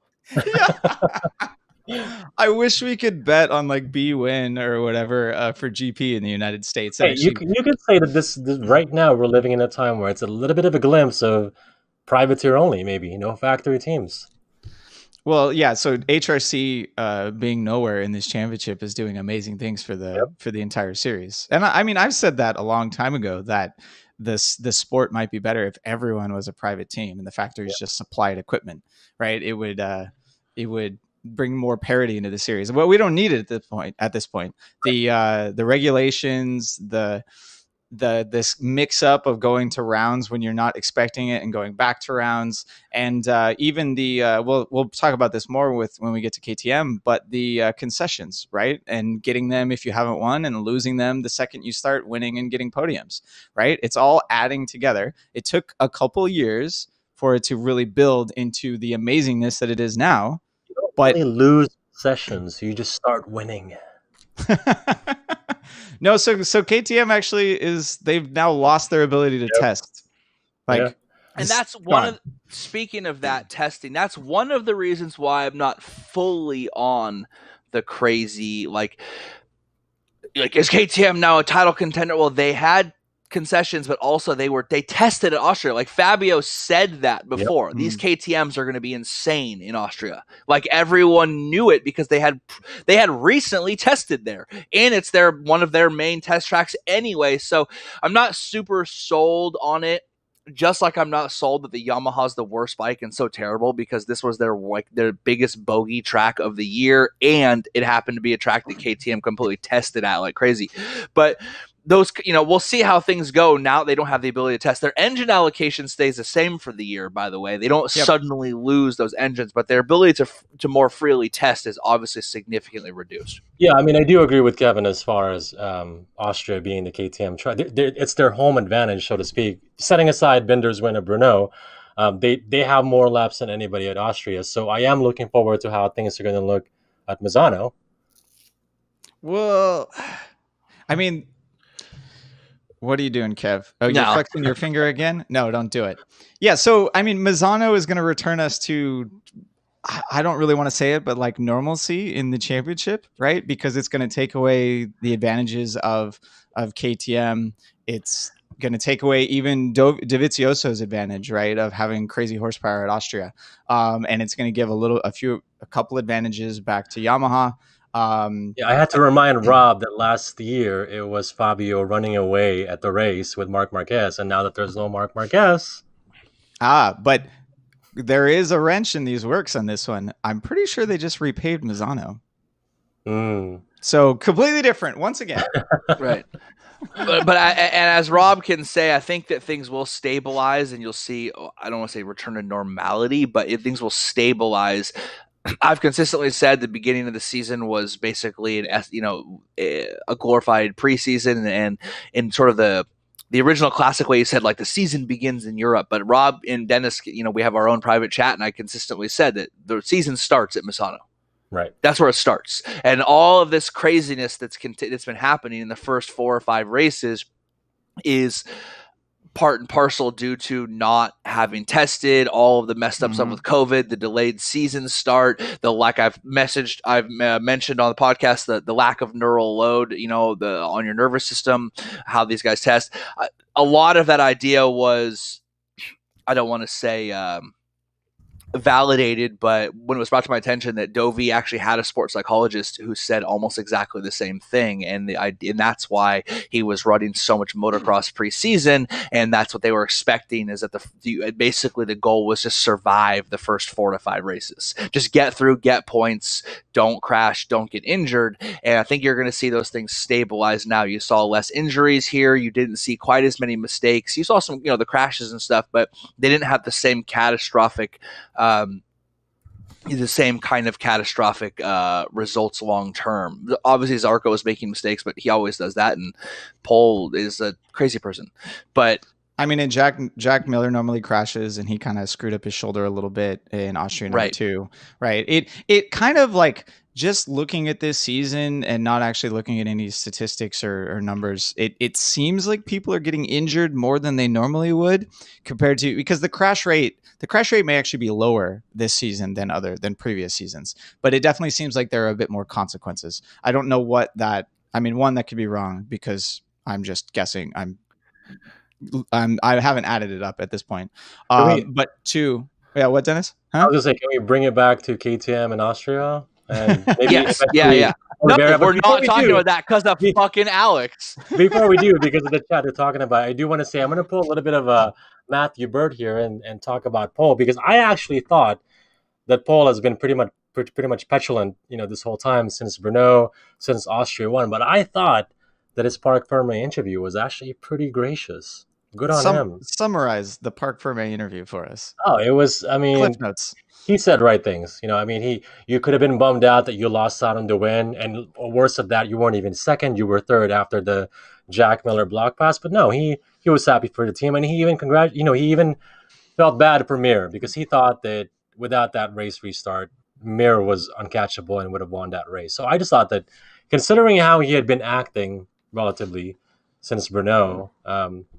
Yeah. I wish we could bet on like B-Win or whatever for GP in the United States. Hey, you could say that this right now we're living in a time where it's a little bit of a glimpse of privateer only, maybe, factory teams. Well, yeah. So HRC being nowhere in this championship is doing amazing things for the entire series. And I mean, I've said that a long time ago that the sport might be better if everyone was a private team and the factories just supplied equipment, right? It would bring more parity into the series. Well, we don't need it at this point. The regulations, this mix up of going to rounds when you're not expecting it and going back to rounds, and even we'll talk about this more when we get to KTM, but the concessions, right? And getting them if you haven't won and losing them the second you start winning and getting podiums, right? It's all adding together. It took a couple years for it to really build into the amazingness that it is now. But you lose sessions, you just start winning. No, so KTM actually they've now lost their ability to test. And that's speaking of that testing, that's one of the reasons why I'm not fully on the crazy, like is KTM now a title contender? Well, they had concessions, but also they tested at Austria. Like Fabio said that before. Yep. These KTMs are going to be insane in Austria. Like everyone knew it because they had recently tested there, and it's one of their main test tracks anyway. So I'm not super sold on it. Just like I'm not sold that the Yamaha's the worst bike and so terrible because this was their biggest bogey track of the year, and it happened to be a track that KTM completely tested at like crazy. But those, we'll see how things go now. They don't have the ability to test. Their engine allocation stays the same for the year, by the way. They don't suddenly lose those engines, but their ability to more freely test is obviously significantly reduced. Yeah, I mean, I do agree with Kevin as far as Austria being the KTM track. It's their home advantage, so to speak. Setting aside Binder's win at Brno, they have more laps than anybody at Austria. So I am looking forward to how things are going to look at Misano. Well, I mean, what are you doing, Kev? Oh, you're No. flexing your finger again? No, don't do it. Yeah, so I mean, Mazzano is going to return us to, I don't really want to say it, but like normalcy in the championship, right? Because it's going to take away the advantages of KTM. It's going to take away even Dovizioso's advantage, right, of having crazy horsepower at Austria, and it's going to give a couple advantages back to Yamaha. Yeah, I had to remind Rob that last year it was Fabio running away at the race with Marc Marquez, and now that there's no Marc Marquez, But there is a wrench in these works on this one. I'm pretty sure they just repaved Mazzano. So completely different once again. Right. And as Rob can say, I think that things will stabilize and you'll see, I don't want to say return to normality, but things will stabilize. I've consistently said the beginning of the season was basically a glorified preseason, and in sort of the original classic way, you said like the season begins in Europe. But Rob and Dennis, we have our own private chat, and I consistently said that the season starts at Misano. right? That's where it starts, and all of this craziness that's been happening in the first 4 or 5 races is part and parcel due to not having tested, all of the messed up stuff with COVID, the delayed season start, I've mentioned on the podcast, the lack of neural load, on your nervous system, how these guys test. A lot of that idea was, I don't want to say validated, but when it was brought to my attention that Dovi actually had a sports psychologist who said almost exactly the same thing, and that's why he was running so much motocross preseason, and that's what they were expecting, is that basically the goal was to survive the first 4 to 5 races, just get through, get points, don't crash, don't get injured. And I think you're going to see those things stabilize now. You saw less injuries here, you didn't see quite as many mistakes, you saw some the crashes and stuff, but they didn't have the same catastrophic results long term. Obviously, Zarco is making mistakes, but he always does that, and Pol is a crazy person. But I mean, and Jack Miller normally crashes, and he kind of screwed up his shoulder a little bit in Austria number 2, right? It kind of like, just looking at this season and not actually looking at any statistics or numbers, it seems like people are getting injured more than they normally would, compared to, because the crash rate may actually be lower this season than previous seasons, but it definitely seems like there are a bit more consequences. I don't know one, that could be wrong because I'm just guessing. I haven't added it up at this point. But 2, yeah, what, Dennis? Huh? I was just saying, can we bring it back to KTM in Austria? And maybe yes, yeah. No, we're not talking about that because of fucking Alex. Before we do, because of the chat they're talking about, I do want to say I'm going to pull a little bit of a Matthew Bird here and talk about Pol, because I actually thought that Pol has been pretty much petulant, this whole time since Brno, since Austria won. But I thought that his Parc Ferme interview was actually pretty gracious. Good on him. Summarize the Parc Ferme interview for us. Oh, it was, Cliff notes. He said right things. You could have been bummed out that you lost out on the win, and worse of that, you weren't even second. You were third after the Jack Miller block pass. But no, he was happy for the team, and he even felt bad for Mir, because he thought that without that race restart, Mir was uncatchable and would have won that race. So I just thought that, considering how he had been acting relatively since Brno,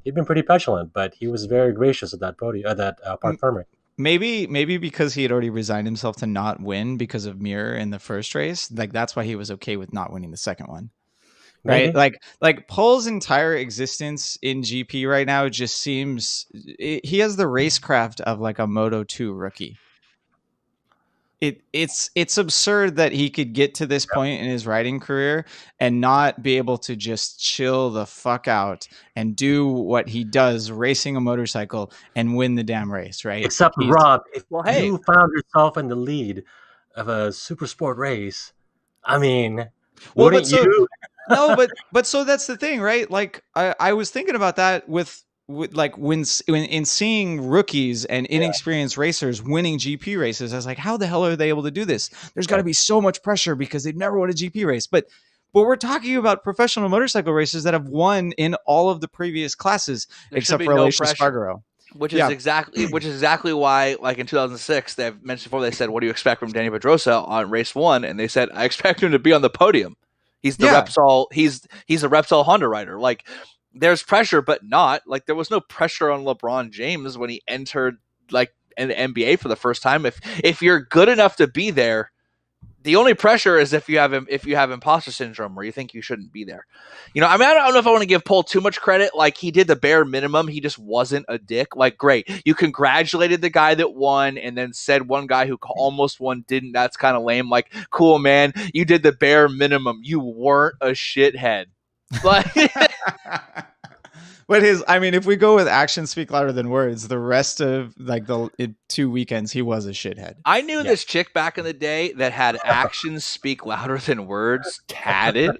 he'd been pretty petulant, but he was very gracious at that podium, at that Parc Ferme. Maybe because he had already resigned himself to not win because of Mir in the first race. Like, that's why he was okay with not winning the second one. Right? Maybe. Like Pol's entire existence in GP right now just seems, he has the racecraft of like a Moto2 rookie. It's absurd that he could get to this point in his riding career and not be able to just chill the fuck out and do what he does, racing a motorcycle, and win the damn race, right? Except, Rob, if you found yourself in the lead of a super sport race, I mean, wouldn't you? No, but so that's the thing, right? Like, I was thinking about that with like when in seeing rookies and inexperienced racers winning GP races, I was like, how the hell are they able to do this? There's got to be so much pressure because they've never won a GP race. But we're talking about professional motorcycle racers that have won in all of the previous classes, except for Aleix Espargaro. Which is exactly why, like in 2006, they've mentioned before, they said, what do you expect from Dani Pedrosa on race 1? And they said, I expect him to be on the podium. He's the Repsol. He's a Repsol Honda rider. Like, there's pressure, but not like there was no pressure on LeBron James when he entered like an NBA for the first time. If you're good enough to be there, the only pressure is if you have imposter syndrome or you think you shouldn't be there. You know, I mean, I don't know if I want to give Pol too much credit. Like, he did the bare minimum. He just wasn't a dick. Like, great. You congratulated the guy that won and then said one guy who almost won didn't. That's kind of lame. Like, cool, man. You did the bare minimum. You weren't a shithead. Like, but if we go with actions speak louder than words, the rest of like the 2 weekends, he was a shithead. I knew this chick back in the day that had actions speak louder than words tatted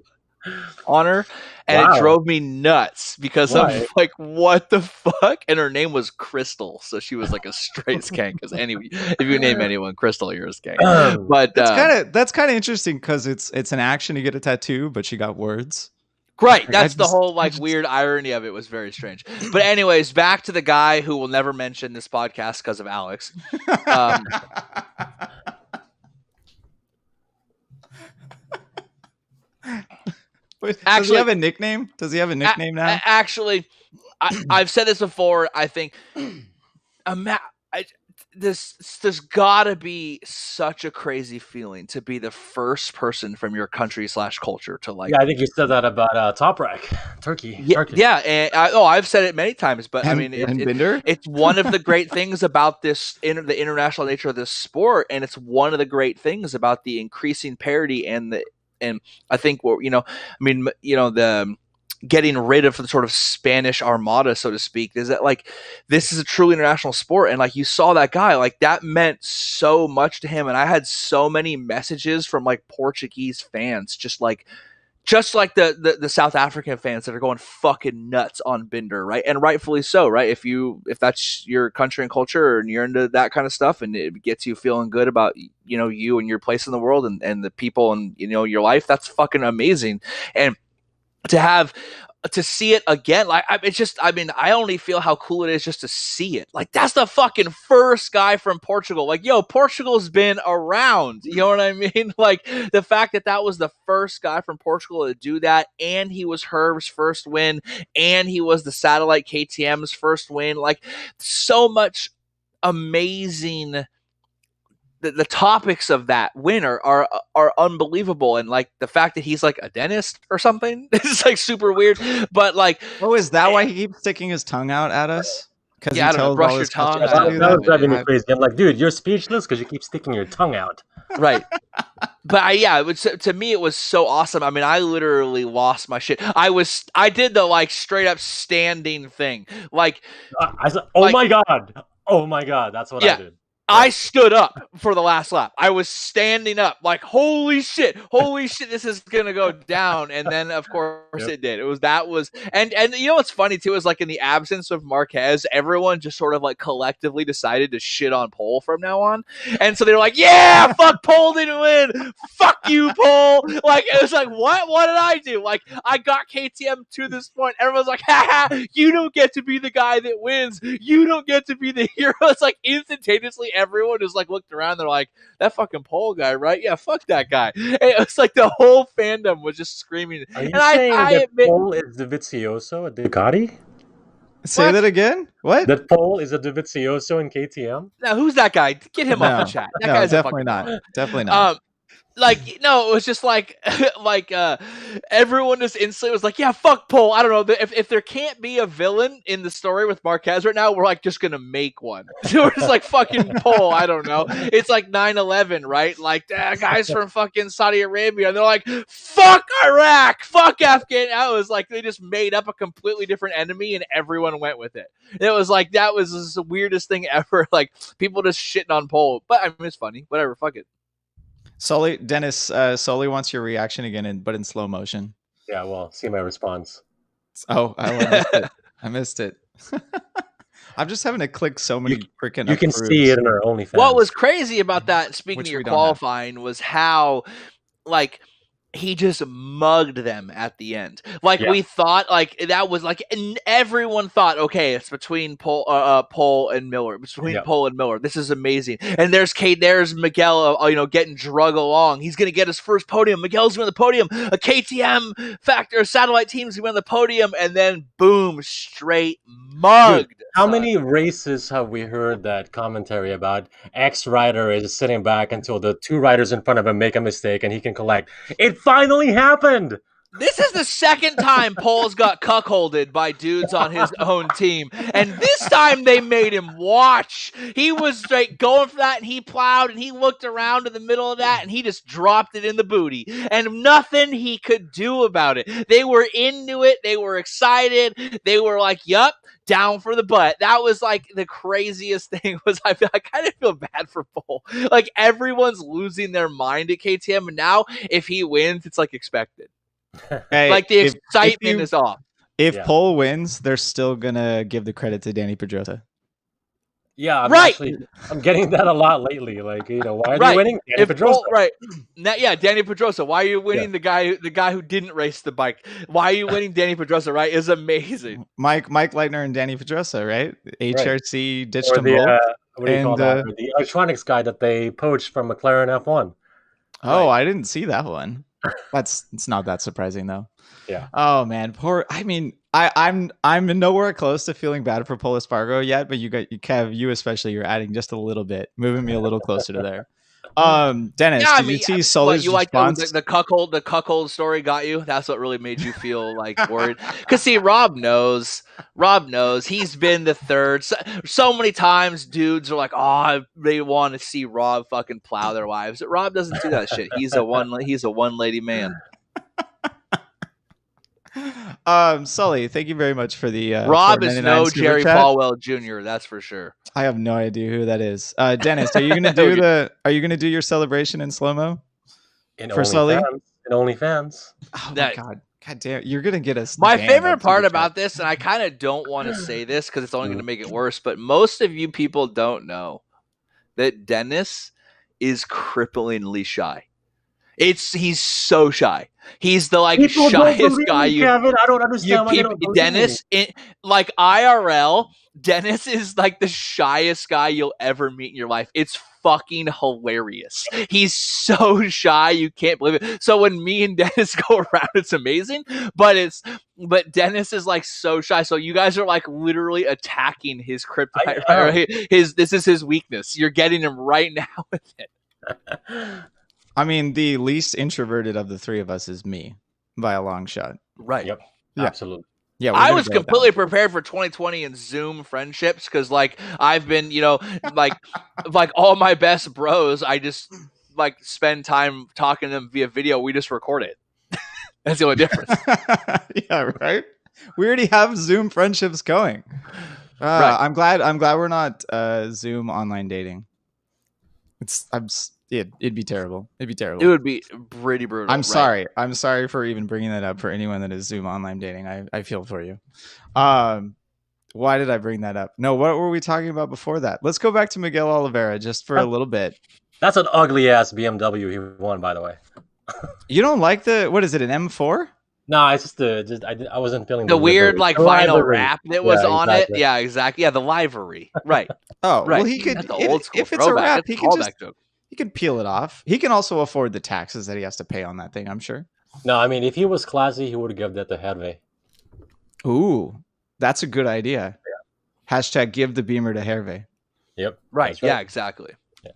on her, and it drove me nuts because I'm like, what the fuck? And her name was Crystal, so she was like a straight skank. Because anyway, if you name anyone Crystal, you're a skank. But that's kind of interesting because it's an action to get a tattoo, but she got words. Right, that's the whole like weird irony of it. Was very strange. But anyways, back to the guy who will never mention this podcast because of Alex. Does he have a nickname? Does he have a nickname now? Actually, I've said this before. I think there's gotta be such a crazy feeling to be the first person from your country / culture to like. Yeah, I think you said that about Top Rack, Turkey. Yeah, and I've said it many times, but I mean, Binder? It's one of the great things about this the international nature of this sport, and it's one of the great things about the increasing parity and I think the getting rid of the sort of Spanish armada, so to speak, is that like this is a truly international sport, and like you saw that guy, like that meant so much to him, and I had so many messages from like Portuguese fans, just like the South African fans that are going fucking nuts on Binder, right? And rightfully so, right? If that's your country and culture and you're into that kind of stuff and it gets you feeling good about you and your place in the world and the people and your life, that's fucking amazing. And to see it again, like I only feel how cool it is just to see it. Like, that's the fucking first guy from Portugal. Like, Portugal's been around. You know what I mean? Like, the fact that was the first guy from Portugal to do that, and he was Herb's first win, and he was the satellite KTM's first win. Like, so much amazing. The topics of that win are unbelievable, and like the fact that he's like a dentist or something, it's like super weird. But like, is that why he keeps sticking his tongue out at us? Because I don't know, brush your tongue. That was driving me crazy. I'm like, dude, you're speechless because you keep sticking your tongue out. Right. But to me, it was so awesome. I mean, I literally lost my shit. I did the like straight up standing thing. Like, I said, oh my god, that's what I did. I stood up for the last lap. I was standing up like, holy shit, this is going to go down. And then, of course, it did. And you know what's funny, too, is like in the absence of Marquez, everyone just sort of like collectively decided to shit on Pol from now on. And so they were like, yeah, fuck, Pol didn't win. Fuck you, Pol. Like, it was like, what did I do? Like, I got KTM to this point. Everyone's like, ha, you don't get to be the guy that wins. You don't get to be the hero. It's like instantaneously everyone just like looked around. They're like, that fucking Pol guy, right? Yeah, fuck that guy. And it was like the whole fandom was just screaming. Are you saying that Pol is Dovizioso at Ducati? Say that again? What? That Pol is a Dovizioso in KTM? Now, who's that guy? Get him off the chat. That guy's definitely not. Definitely not. Like, no, it was just like, everyone just instantly was like, yeah, fuck Pol. I don't know. If there can't be a villain in the story with Marquez right now, we're like just going to make one. So we're just like fucking Pol. I don't know. It's like 9/11, right? Like, guys from fucking Saudi Arabia. And they're like, fuck Iraq, fuck Afghanistan. I was like, they just made up a completely different enemy and everyone went with it. It was like, that was the weirdest thing ever. Like, people just shitting on Pol. But I mean, it's funny. Whatever, fuck it. Dennis Sully wants your reaction again, but in slow motion. Yeah, well, see my response. Oh, I missed it. I'm just having to click so many freaking. You can see it in our OnlyFans. What was crazy about that, speaking of your qualifying, was how, like, he just mugged them at the end. Like Yeah. we thought, like that was like, and everyone thought, okay, it's between Pol and Miller. Between Pol and Miller, this is amazing. And there's Miguel, getting drug along. He's gonna get his first podium. Miguel's gonna win the podium. A KTM factor satellite team's gonna win the podium, and then boom, straight mugged. Dude, how many races have we heard that commentary about X rider is sitting back until the two riders in front of him make a mistake and he can collect? It finally happened! This is the second time Pol's got cuckolded by dudes on his own team. And this time they made him watch. He was like going for that, and he plowed, and he looked around in the middle of that, and he just dropped it in the booty. And nothing he could do about it. They were into it. They were excited. They were like, yup, down for the butt. That was like the craziest thing. Was I kind of feel bad for Pol. Like everyone's losing their mind at KTM, and now if he wins, it's like expected. Hey, like the excitement is off. If Pol wins, they're still gonna give the credit to Dani Pedrosa. Yeah, I'm getting that a lot lately. Like, why are they winning? Dani Pedrosa. Dani Pedrosa. Why are you winning the guy who didn't race the bike? Why are you winning Dani Pedrosa? Right, is amazing. Mike Leitner and Dani Pedrosa, right? HRC ditched or them the, both. What do you call that? The electronics guy that they poached from McLaren F1. Oh, I didn't see that one. It's not that surprising though. Yeah. Oh man, I'm nowhere close to feeling bad for Pol Espargaro yet, but you especially, you're adding just a little bit, moving me a little closer to there. Dennis, did you see Sully's response? Like the cuckold story got you? That's what really made you feel like worried. Because see, Rob knows. He's been the third. So many times dudes are like, oh, they want to see Rob fucking plow their wives. Rob doesn't do that shit. He's a one lady man. Sully, thank you very much for the Rob is no Jerry Falwell Jr., that's for sure. I have no idea who that is. Dennis, are you gonna do your celebration in slow-mo? For Sully? In OnlyFans. Oh my god damn, you're gonna get us. My favorite part about this, and I kind of don't want to say this because it's only going to make it worse, but most of you people don't know that Dennis is cripplingly shy. He's so shy. He's the people shyest guy you. Kevin, I don't understand why Dennis, IRL, Dennis is like the shyest guy you'll ever meet in your life. It's fucking hilarious. He's so shy, you can't believe it. So when me and Dennis go around, it's amazing. But Dennis is like so shy. So you guys are like literally attacking his kryptonite. This is his weakness. You're getting him right now with it. I mean, the least introverted of the three of us is me by a long shot. Right. Yep. Yeah. Absolutely. Yeah. I was completely prepared for 2020 and Zoom friendships because, like, I've been, like all my best bros, I just like spend time talking to them via video. We just record it. That's the only difference. Yeah. Right. We already have Zoom friendships going. Right. I'm glad we're not Zoom online dating. It'd be terrible. It'd be terrible. It would be pretty brutal. I'm sorry. I'm sorry for even bringing that up for anyone that is Zoom online dating. I feel for you. Why did I bring that up? No, what were we talking about before that? Let's go back to Miguel Oliveira just for a little bit. That's an ugly ass BMW he won, by the way. You don't like what is it, an M4? No, it's just I wasn't feeling the weird livery. Vinyl wrap that was on it. Yeah, exactly. Yeah, the livery. Right. Oh, right. Well, he could. That's the old school if it's a wrap, he can peel it off. He can also afford the taxes that he has to pay on that thing, I'm sure. No, I mean, if he was classy, he would have given that to Hervé. Ooh, that's a good idea. Yeah. # give the Beamer to Hervé. Yep. Right. Yeah, exactly. Yeah.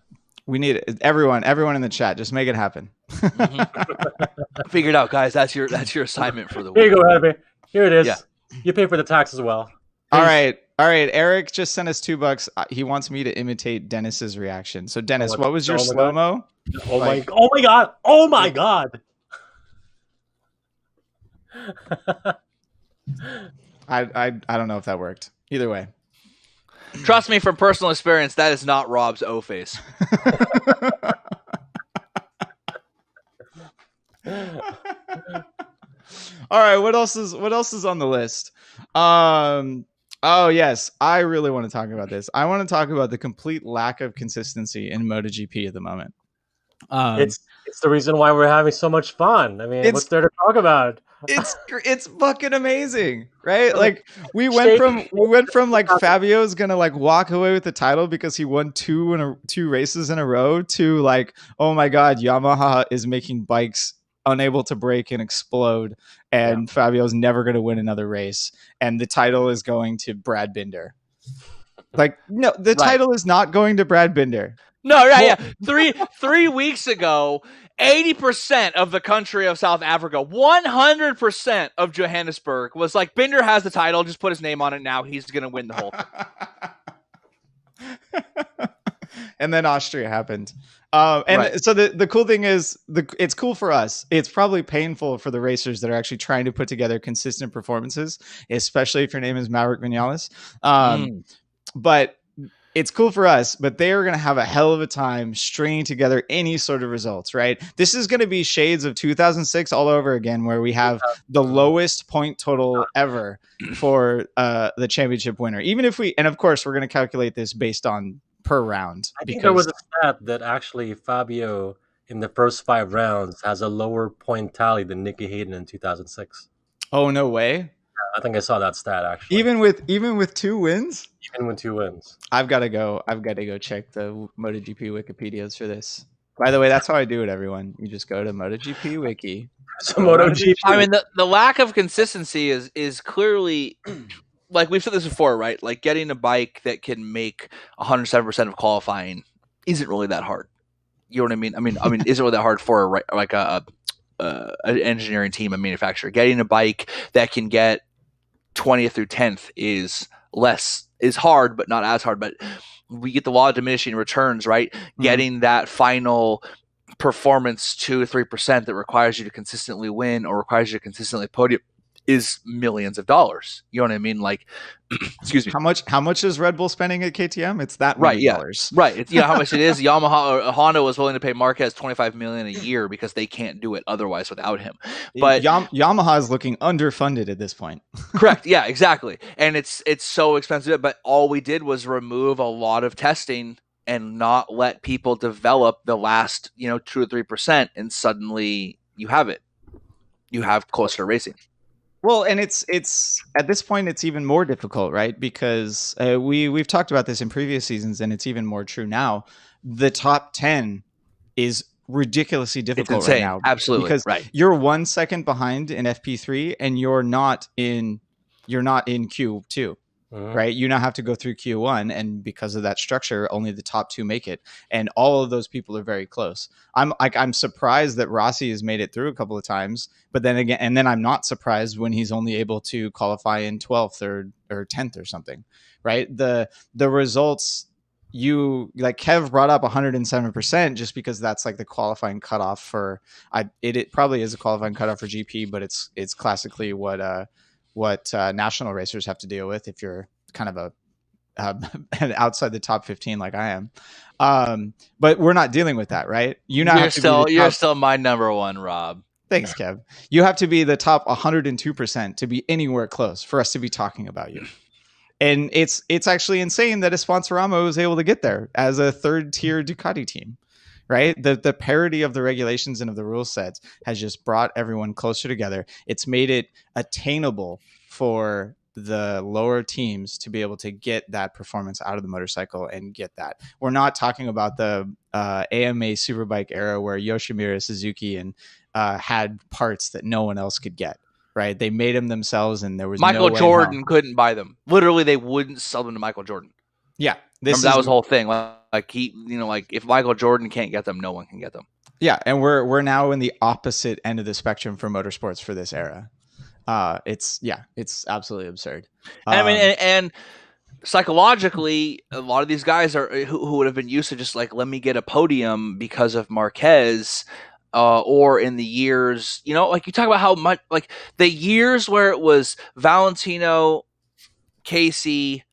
We need it. Everyone in the chat, just make it happen. Mm-hmm. Figure it out, guys. That's your assignment for the week. Here you go, Hervé. Here it is. Yeah. You pay for the tax as well. All right. Eric just sent us $2. He wants me to imitate Dennis's reaction. So, Dennis, what was your slow-mo? Oh my god! Oh my god! I don't know if that worked. Either way. Trust me, from personal experience, that is not Rob's O face. All right, what else is on the list? Oh yes, I really want to talk about this. I want to talk about the complete lack of consistency in MotoGP at the moment. It's the reason why we're having so much fun. I mean, It's what's there to talk about? it's fucking amazing, right? I mean, Like we went from like Fabio's gonna like walk away with the title because he won two races in a row to like, oh my god, Yamaha is making bikes unable to break and explode, and Fabio's never gonna win another race, and the title is going to Brad Binder. Like, no, the title is not going to Brad Binder. No, right, yeah. 3 weeks ago, 80% of the country of South Africa, 100% of Johannesburg was like, Binder has the title, just put his name on it now. He's going to win the whole thing. And then Austria happened. So the cool thing is, it's cool for us. It's probably painful for the racers that are actually trying to put together consistent performances, especially if your name is Maverick Vinales. But it's cool for us, but they are going to have a hell of a time stringing together any sort of results, right? This is going to be shades of 2006 all over again, where we have the lowest point total ever for the championship winner. Even if and of course, we're going to calculate this based on per round. I think there was a stat that actually Fabio in the first 5 rounds has a lower point tally than Nicky Hayden in 2006. Oh, no way. I think I saw that stat actually. Even with 2 wins? Even with 2 wins. I've got to go check the MotoGP Wikipedias for this. By the way, that's how I do it, everyone. You just go to MotoGP Wiki. So MotoGP. I mean, the lack of consistency is clearly, like we've said this before, right? Like getting a bike that can make 107% of qualifying isn't really that hard. You know what I mean? I mean, isn't really that hard for an engineering team, a manufacturer. Getting a bike that can get 20th through 10th is hard, but not as hard. But we get the law of diminishing returns, right? Mm-hmm. Getting that final performance 2 or 3% that requires you to consistently win or requires you to consistently podium is millions of dollars. You know what I mean? Like, excuse me. How much is Red Bull spending at KTM? It's that many dollars. Right. It's, how much it is. Yamaha or Honda was willing to pay Marquez $25 million a year because they can't do it otherwise without him. But Yamaha is looking underfunded at this point. Correct. Yeah, exactly. And it's so expensive. But all we did was remove a lot of testing and not let people develop the last, 2 or 3%, and suddenly you have it. You have closer racing. Well, and it's at this point it's even more difficult, right? Because we've talked about this in previous seasons, and it's even more true now. The top 10 is ridiculously difficult right now. Absolutely, because right. You're 1 second behind in FP3, and you're not in Q2. Right, you now have to go through Q1, and because of that structure, only the top 2 make it, and all of those people are very close. I'm surprised that Rossi has made it through a couple of times, but then again, and then I'm not surprised when he's only able to qualify in 12th or 10th or something. Right, the results like Kev brought up 107% just because that's like the qualifying cutoff for it probably is a qualifying cutoff for GP, but it's classically what national racers have to deal with if you're kind of outside the top 15 like I am. But we're not dealing with that, right? You're still my number one, Rob. Thanks, Kev. You have to be the top 102% to be anywhere close for us to be talking about you. And it's actually insane that Esponsorama was able to get there as a 3rd-tier Ducati team. Right? The parity of the regulations and of the rule sets has just brought everyone closer together. It's made it attainable for the lower teams to be able to get that performance out of the motorcycle and get that. We're not talking about the AMA Superbike era where Yoshimura Suzuki and had parts that no one else could get. Right? They made them themselves, and there was Michael Jordan couldn't buy them. Literally, they wouldn't sell them to Michael Jordan. Yeah. That was the whole thing. Like if Michael Jordan can't get them, no one can get them. Yeah, and we're now in the opposite end of the spectrum for motorsports for this era. It's absolutely absurd. And psychologically, a lot of these guys are who would have been used to just like, let me get a podium because of Marquez, or in the years, like you talk about how much like the years where it was Valentino, Casey,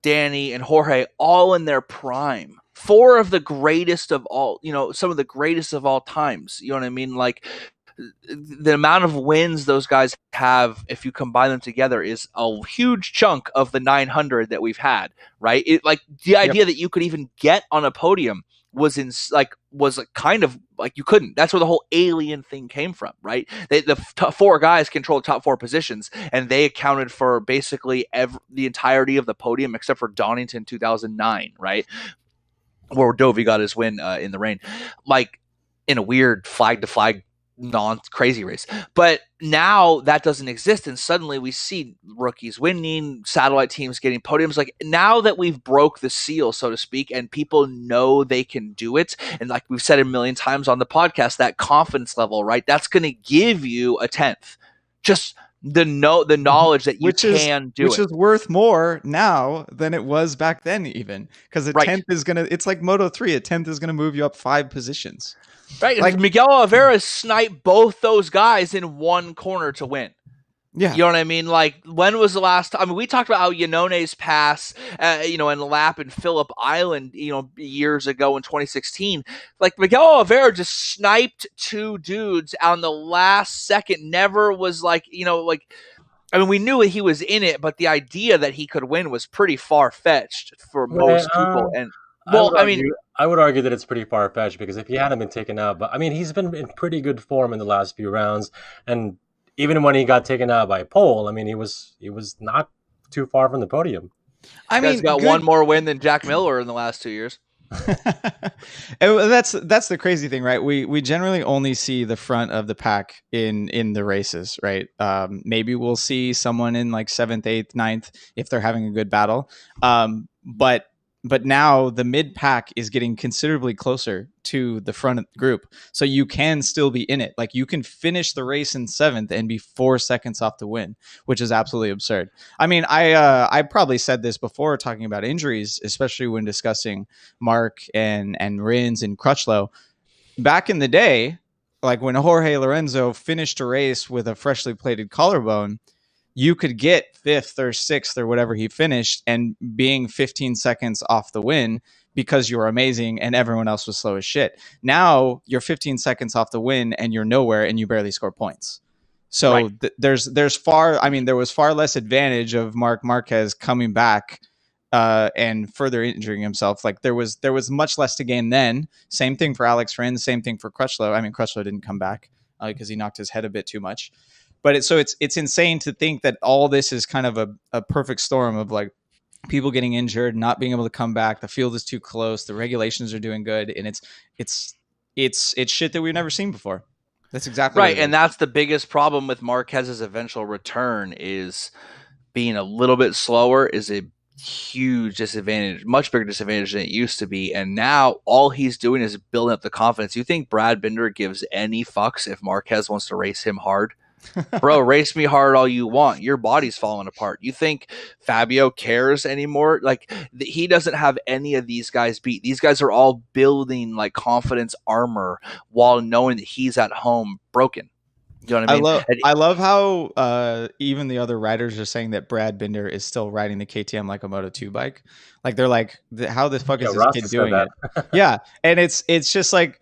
Danny, and Jorge all in their prime. 4 of the greatest of all, some of the greatest of all times. You know what I mean? Like the amount of wins those guys have, if you combine them together, is a huge chunk of the 900 that we've had, right? The idea that you could even get on a podium was kind of like you couldn't. That's where the whole alien thing came from, right? The four guys controlled top four positions, and they accounted for basically the entirety of the podium except for Donington 2009, right? Where Dovey got his win in the rain, like in a weird flag to flag crazy race. But now that doesn't exist, and suddenly we see rookies winning, satellite teams getting podiums. Like now that we've broke the seal, so to speak, and people know they can do it, and like we've said a million times on the podcast, that confidence level, right? That's going to give you a 10th. Just the knowledge that you can do it. Which is worth more now than it was back then, even because a 10th is gonna. It's like Moto3. A 10th is gonna move you up 5 positions. Right, like Miguel Oliveira sniped both those guys in one corner to win. Yeah, you know what I mean. Like, when was the last time? I mean, we talked about how Yannone's pass, and lap in Phillip Island, years ago in 2016. Like Miguel Oliveira just sniped 2 dudes on the last second. Never was like, I mean, we knew he was in it, but the idea that he could win was pretty far fetched for most people. And I would argue that it's pretty far fetched because if he hadn't been taken out, but I mean, he's been in pretty good form in the last few rounds, and even when he got taken out by Pol, I mean, he was not too far from the podium. I mean, he's got one more win than Jack Miller in the last 2 years. That's the crazy thing, right? We generally only see the front of the pack in the races, right? Maybe we'll see someone in like 7th, 8th, 9th if they're having a good battle. But now the mid pack is getting considerably closer to the front group. So you can still be in it. Like you can finish the race in 7th and be 4 seconds off the win, which is absolutely absurd. I mean, I probably said this before talking about injuries, especially when discussing Marc and Rins and Crutchlow. Back in the day, like when Jorge Lorenzo finished a race with a freshly plated collarbone, you could get 5th or 6th or whatever he finished and being 15 seconds off the win because you were amazing and everyone else was slow as shit. Now you're 15 seconds off the win and you're nowhere and you barely score points. So there was far less advantage of Marc Marquez coming back and further injuring himself. Like there was much less to gain then. Same thing for Alex Rins, same thing for Crutchlow. I mean, Crutchlow didn't come back because he knocked his head a bit too much. But it's insane to think that all this is kind of a perfect storm of like people getting injured, not being able to come back. The field is too close. The regulations are doing good, and it's shit that we've never seen before. That's exactly right, and that's the biggest problem with Marquez's eventual return is being a little bit slower is a huge disadvantage, much bigger disadvantage than it used to be. And now all he's doing is building up the confidence. You think Brad Binder gives any fucks if Marquez wants to race him hard? Bro, race me hard all you want. Your body's falling apart. You think Fabio cares anymore? Like he doesn't have any of these guys beat. These guys are all building like confidence armor while knowing that he's at home broken. You know what I mean? I love how even the other riders are saying that Brad Binder is still riding the KTM like a Moto2 bike. Like they're like, how the fuck is this kid doing it? Yeah, and it's just like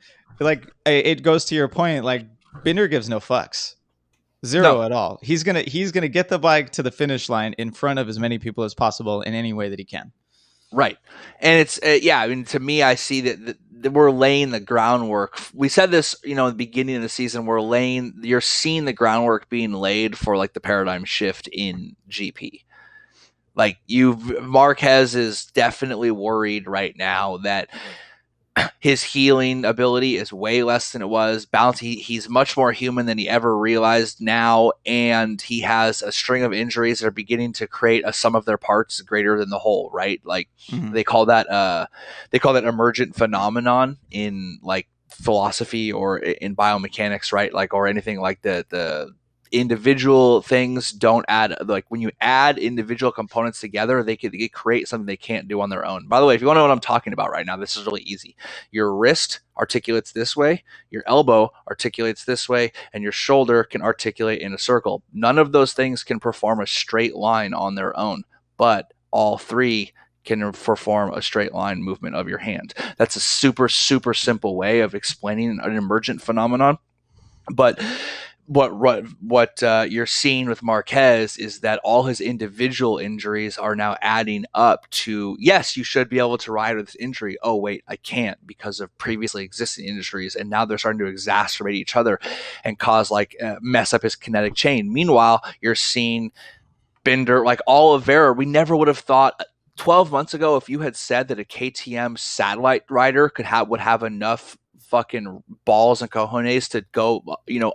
it goes to your point. Like Binder gives no fucks. Zero at all. He's gonna get the bike to the finish line in front of as many people as possible in any way that he can. Right, and it's I mean, to me, I see that we're laying the groundwork. We said this, at the beginning of the season. You're seeing the groundwork being laid for like the paradigm shift in GP. Like Marquez is definitely worried right now that his healing ability is way less than it was. He's much more human than he ever realized now, and he has a string of injuries that are beginning to create a sum of their parts greater than the whole. Right? Like they call that emergent phenomenon in like philosophy or in biomechanics, right? Like or anything like the individual things don't add. Like when you add individual components together, they could create something they can't do on their own. By the way, if you want to know what I'm talking about right now, this is really easy. Your wrist articulates this way, your elbow articulates this way, and your shoulder can articulate in a circle. None of those things can perform a straight line on their own, but all three can perform a straight line movement of your hand. That's a super, super simple way of explaining an emergent phenomenon. But what you're seeing with Marquez is that all his individual injuries are now adding up to, yes, you should be able to ride with this injury. Oh, wait, I can't because of previously existing injuries. And now they're starting to exacerbate each other and cause mess up his kinetic chain. Meanwhile, you're seeing Binder, like Oliveira. We never would have thought 12 months ago, if you had said that a KTM satellite rider would have enough fucking balls and cojones to go,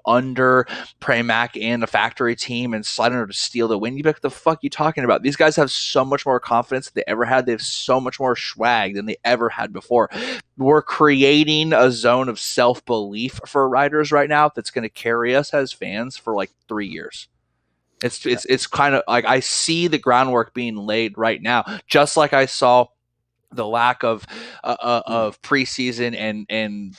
under Pramac and a factory team and slide under to steal the win. You'd be like, the fuck you talking about? These guys have so much more confidence than they ever had. They have so much more swag than they ever had before. We're creating a zone of self-belief for riders right now that's going to carry us as fans for like 3 years. It's kind of like I see the groundwork being laid right now, just like I saw the lack of preseason and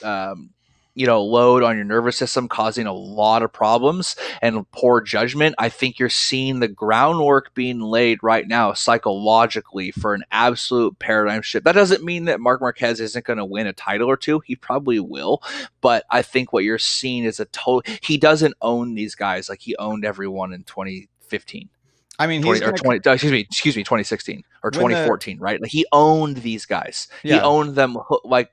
load on your nervous system causing a lot of problems and poor judgment. I think you're seeing the groundwork being laid right now psychologically for an absolute paradigm shift. That doesn't mean that Marc Marquez isn't going to win a title or two. He probably will, but I think what you're seeing is he doesn't own these guys like he owned everyone in 2015. I mean, 2016 or 2014, right? Like he owned these guys. Yeah. He owned them like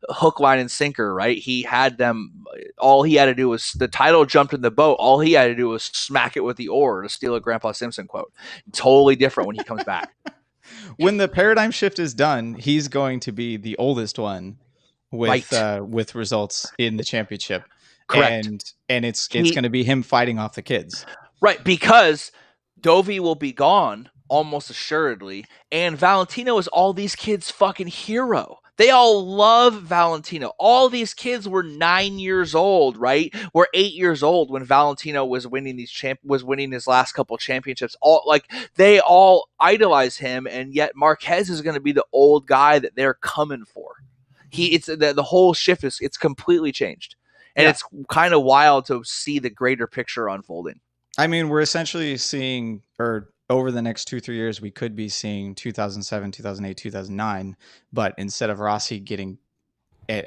hook, line, and sinker, right? He had them. All he had to do was the title jumped in the boat. All he had to do was smack it with the oar, to steal a Grandpa Simpson quote. Totally different when he comes back. When the paradigm shift is done, he's going to be the oldest one with results in the championship. Correct. And it's going to be him fighting off the kids. Right, because Dovi will be gone almost assuredly, and Valentino is all these kids' fucking hero. They all love Valentino. All these kids were 9 years old, right? Were 8 years old when Valentino was winning his last couple championships. They all idolize him, and yet Marquez is going to be the old guy that they're coming for. The whole shift it's completely changed, and it's kind of wild to see the greater picture unfolding. I mean, we're essentially seeing, or over the next 2-3 years, we could be seeing 2007, 2008, 2009. But instead of Rossi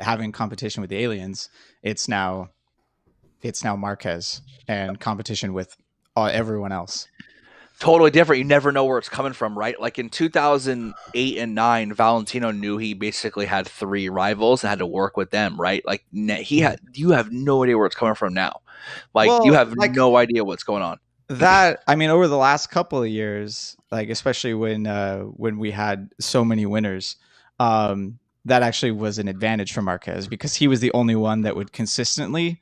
having competition with the aliens, it's now Marquez and competition with everyone else. Totally different. You never know where it's coming from, right? Like in 2008 and 9, Valentino knew he basically had 3 rivals and had to work with them, right? Like you have no idea where it's coming from now. You have no idea what's going on. Over the last couple of years, especially when we had so many winners, that actually was an advantage for Marquez because he was the only one that would consistently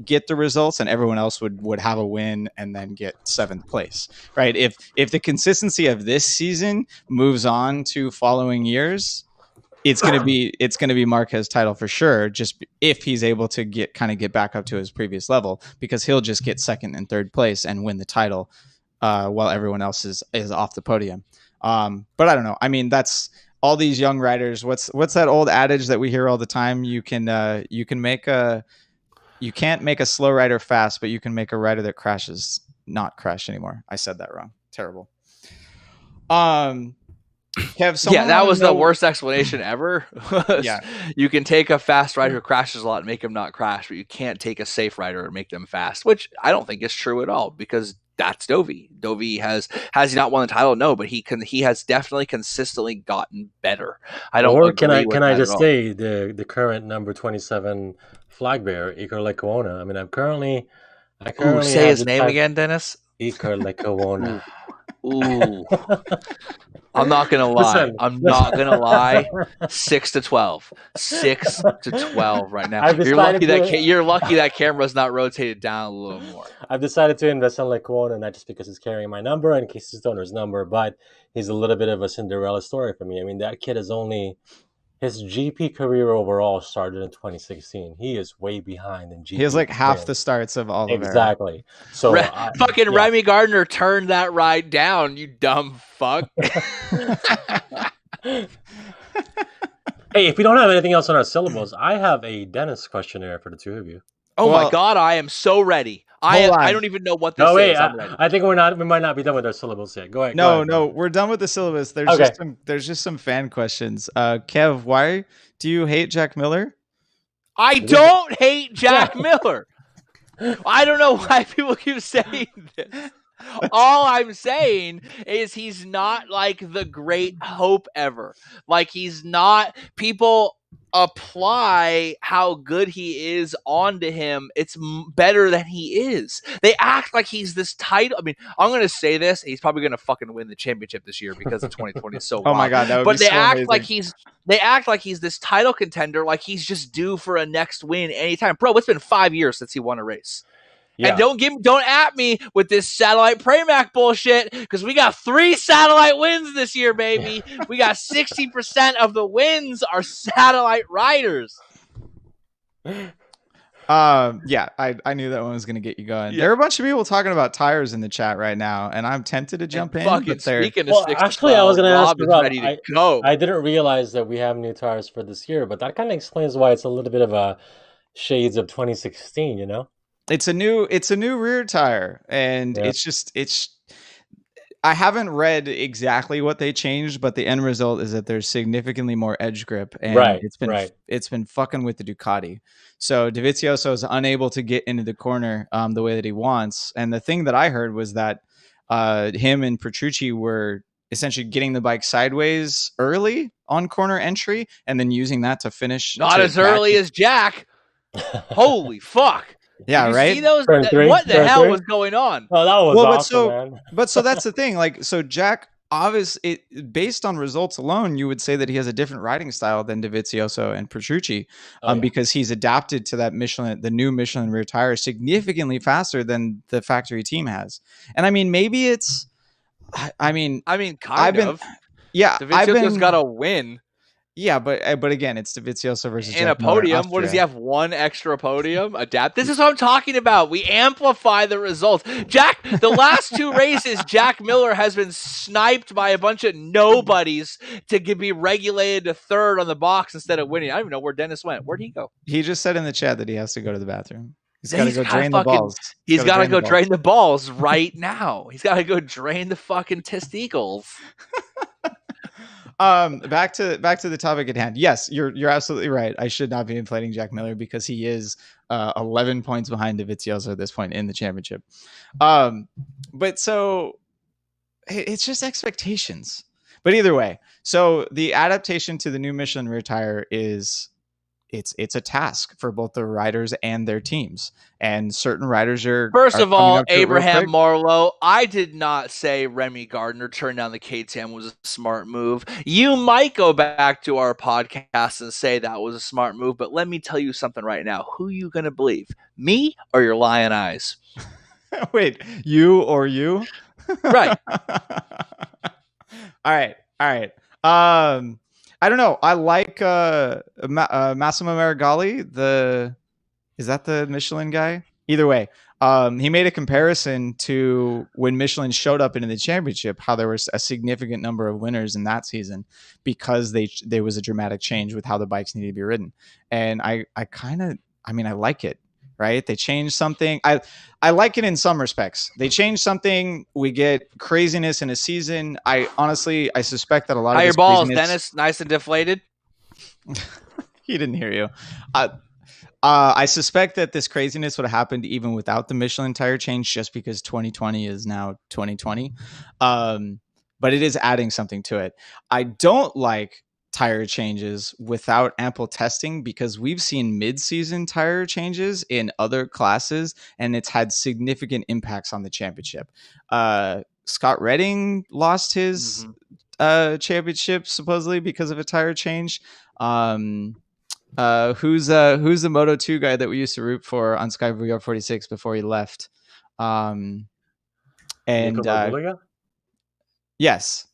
get the results and everyone else would have a win and then get 7th place, right? If the consistency of this season moves on to following years, it's going to be Marquez's title for sure, just if he's able to get back up to his previous level, because he'll just get 2nd and 3rd place and win the title while everyone else is off the podium. But I don't know. I mean, that's all these young riders. What's that old adage that we hear all the time? You can't make a slow rider fast, but you can make a rider that crashes not crash anymore. I said that wrong. Terrible. Kev, that was the worst explanation ever. Yeah. You can take a fast rider who crashes a lot and make him not crash, but you can't take a safe rider and make them fast, which I don't think is true at all, because that's Dovi. Dovi has he not won the title? No, but he has definitely consistently gotten better. I don't. Or can I just say the current number 27 flag bearer, Iker Lecuona? I mean, I currently say his name again, Dennis. Iker Lecuona. Ooh. I'm not gonna lie. I'm not gonna lie. 6-12. 6-12 right now. You're lucky that camera's not rotated down a little more. I've decided to invest in Lecuona, not just because he's carrying my number and in case he's owner's number, but he's a little bit of a Cinderella story for me. I mean, that kid is his GP career overall started in 2016. He is way behind in GP. He has half the starts of all of Exactly. So Remy Gardner turned that ride down, you dumb fuck. Hey, if we don't have anything else on our syllables, I have a Dennis questionnaire for the two of you. Oh my God, I am so ready. I don't even know what this is. I think we might not be done with our syllables yet. Go ahead. No, we're done with the syllabus. There's just some fan questions. Kev, why do you hate Jack Miller? I don't hate Jack Miller. I don't know why people keep saying this. All I'm saying is he's not like the great hope ever. Like he's not. People apply how good he is onto him. It's better than he is. They act like he's this title. I mean, I'm going to say this. He's probably going to fucking win the championship this year because of 2020 is so Oh my wild. God, that would But be they so act amazing. like he's this title contender, like he's just due for a next win anytime. Bro, it's been 5 years since he won a race. Yeah. And don't at me with this satellite Pramac bullshit, because we got 3 satellite wins this year, baby. We got 60% of the wins are satellite riders. Yeah, I knew that one was gonna get you going. Yeah. There are a bunch of people talking about tires in the chat right now, and I'm tempted to jump in. Fucking But they're speaking of Well, 6 to actually, I was 12, going to ask Rob you, is Rob. ready to go. I didn't realize that we have new tires for this year, but that kind of explains why it's a little bit of a shades of 2016. You know? it's a new rear tire, and Yeah. it's. I haven't read exactly what they changed, but the end result is that there's significantly more edge grip, and Right, it's been fucking with the Ducati. So Dovizioso is unable to get into the corner the way that he wants. And the thing that I heard was that him and Petrucci were essentially getting the bike sideways early on corner entry, and then using that to finish. Not as early as Jack. Holy fuck. Yeah, Did you right. see those? Turn three, What the turn hell three. was going on? Oh, that was Well, awesome, man. but so that's the thing. Like, so Jack, obviously, based on results alone, you would say that he has a different riding style than Dovizioso and Petrucci, Oh, yeah. because he's adapted to that the new Michelin rear tire, significantly faster than the factory team has. And I mean, maybe it's, I mean, Kind of. yeah, Dovizioso's got to win. Yeah, but again, it's Dovizioso versus In Jack a podium. Miller, What does he have? 1 extra podium? Adapt. This is what I'm talking about. We amplify the results. Jack, the last 2 races, Jack Miller has been sniped by a bunch of nobodies to be regulated to 3rd on the box instead of winning. I don't even know where Dennis went. Where'd he go? He just said in the chat that he has to go to the bathroom. He's got to go gotta drain the balls. He's got to go drain the balls right now. He's got to go drain the fucking testicles. Back to the topic at hand. Yes, you're absolutely right. I should not be inflating Jack Miller because he is 11 points behind Dovizioso at this point in the championship. But so it's just expectations. But either way, so the adaptation to the new Michelin rear tire is it's a task for both the riders and their teams. And certain riders are First of all, Abraham quick. Marlowe, I did not say Remy Gardner turning down the KTM was a smart move. You might go back to our podcast and say that was a smart move, but let me tell you something right now. Who are you going to believe? Me or your lion eyes? Wait, you or you? Right. All right. I don't know. I like Massimo Marigali. Is that the Michelin guy? Either way, he made a comparison to when Michelin showed up into the championship, how there was a significant number of winners in that season because there was a dramatic change with how the bikes needed to be ridden. And I like it. Right? They changed something. I like it in some respects. They changed something. We get craziness in a season. I suspect that a lot of your balls, craziness... Dennis. Nice and deflated. He didn't hear you. I suspect that this craziness would have happened even without the Michelin tire change, just because 2020 is now 2020. But it is adding something to it. I don't like tire changes without ample testing, because we've seen mid-season tire changes in other classes and it's had significant impacts on the championship. Scott Redding lost his championship supposedly because of a tire change. Who's the Moto 2 guy that we used to root for on Sky VR 46 before he left? Yes.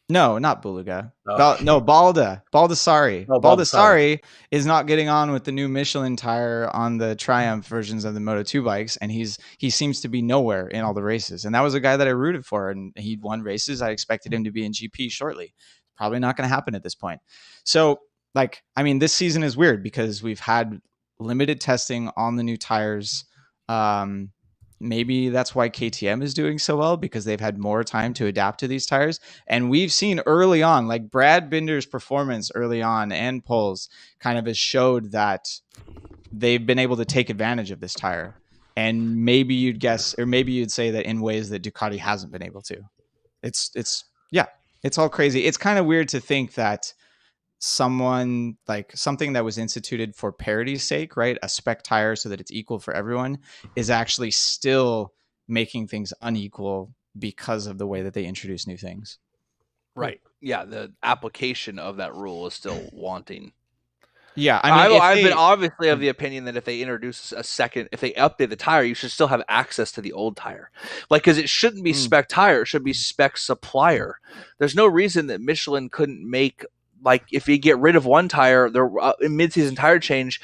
No, not Buluga. Oh. Balda. Baldessari. Oh, Baldessari is not getting on with the new Michelin tire on the Triumph versions of the Moto 2 bikes, and he seems to be nowhere in all the races. And that was a guy that I rooted for, and he won races. I expected him to be in GP shortly. Probably not going to happen at this point. So, this season is weird because we've had limited testing on the new tires. Maybe that's why KTM is doing so well, because they've had more time to adapt to these tires. And we've seen early on, like Brad Binder's performance early on and Pol's kind of has showed that they've been able to take advantage of this tire. And maybe you'd guess, or maybe you'd say that in ways that Ducati hasn't been able to. It's all crazy. It's kind of weird to think that something that was instituted for parity's sake, right? A spec tire so that it's equal for everyone, is actually still making things unequal because of the way that they introduce new things. Right. Yeah, the application of that rule is still wanting. Yeah, I mean, I've been obviously of the opinion that if they introduce if they update the tire, you should still have access to the old tire. Because it shouldn't be spec tire, it should be spec supplier. There's no reason that Michelin couldn't make, if you get rid of one tire, in mid-season tire change,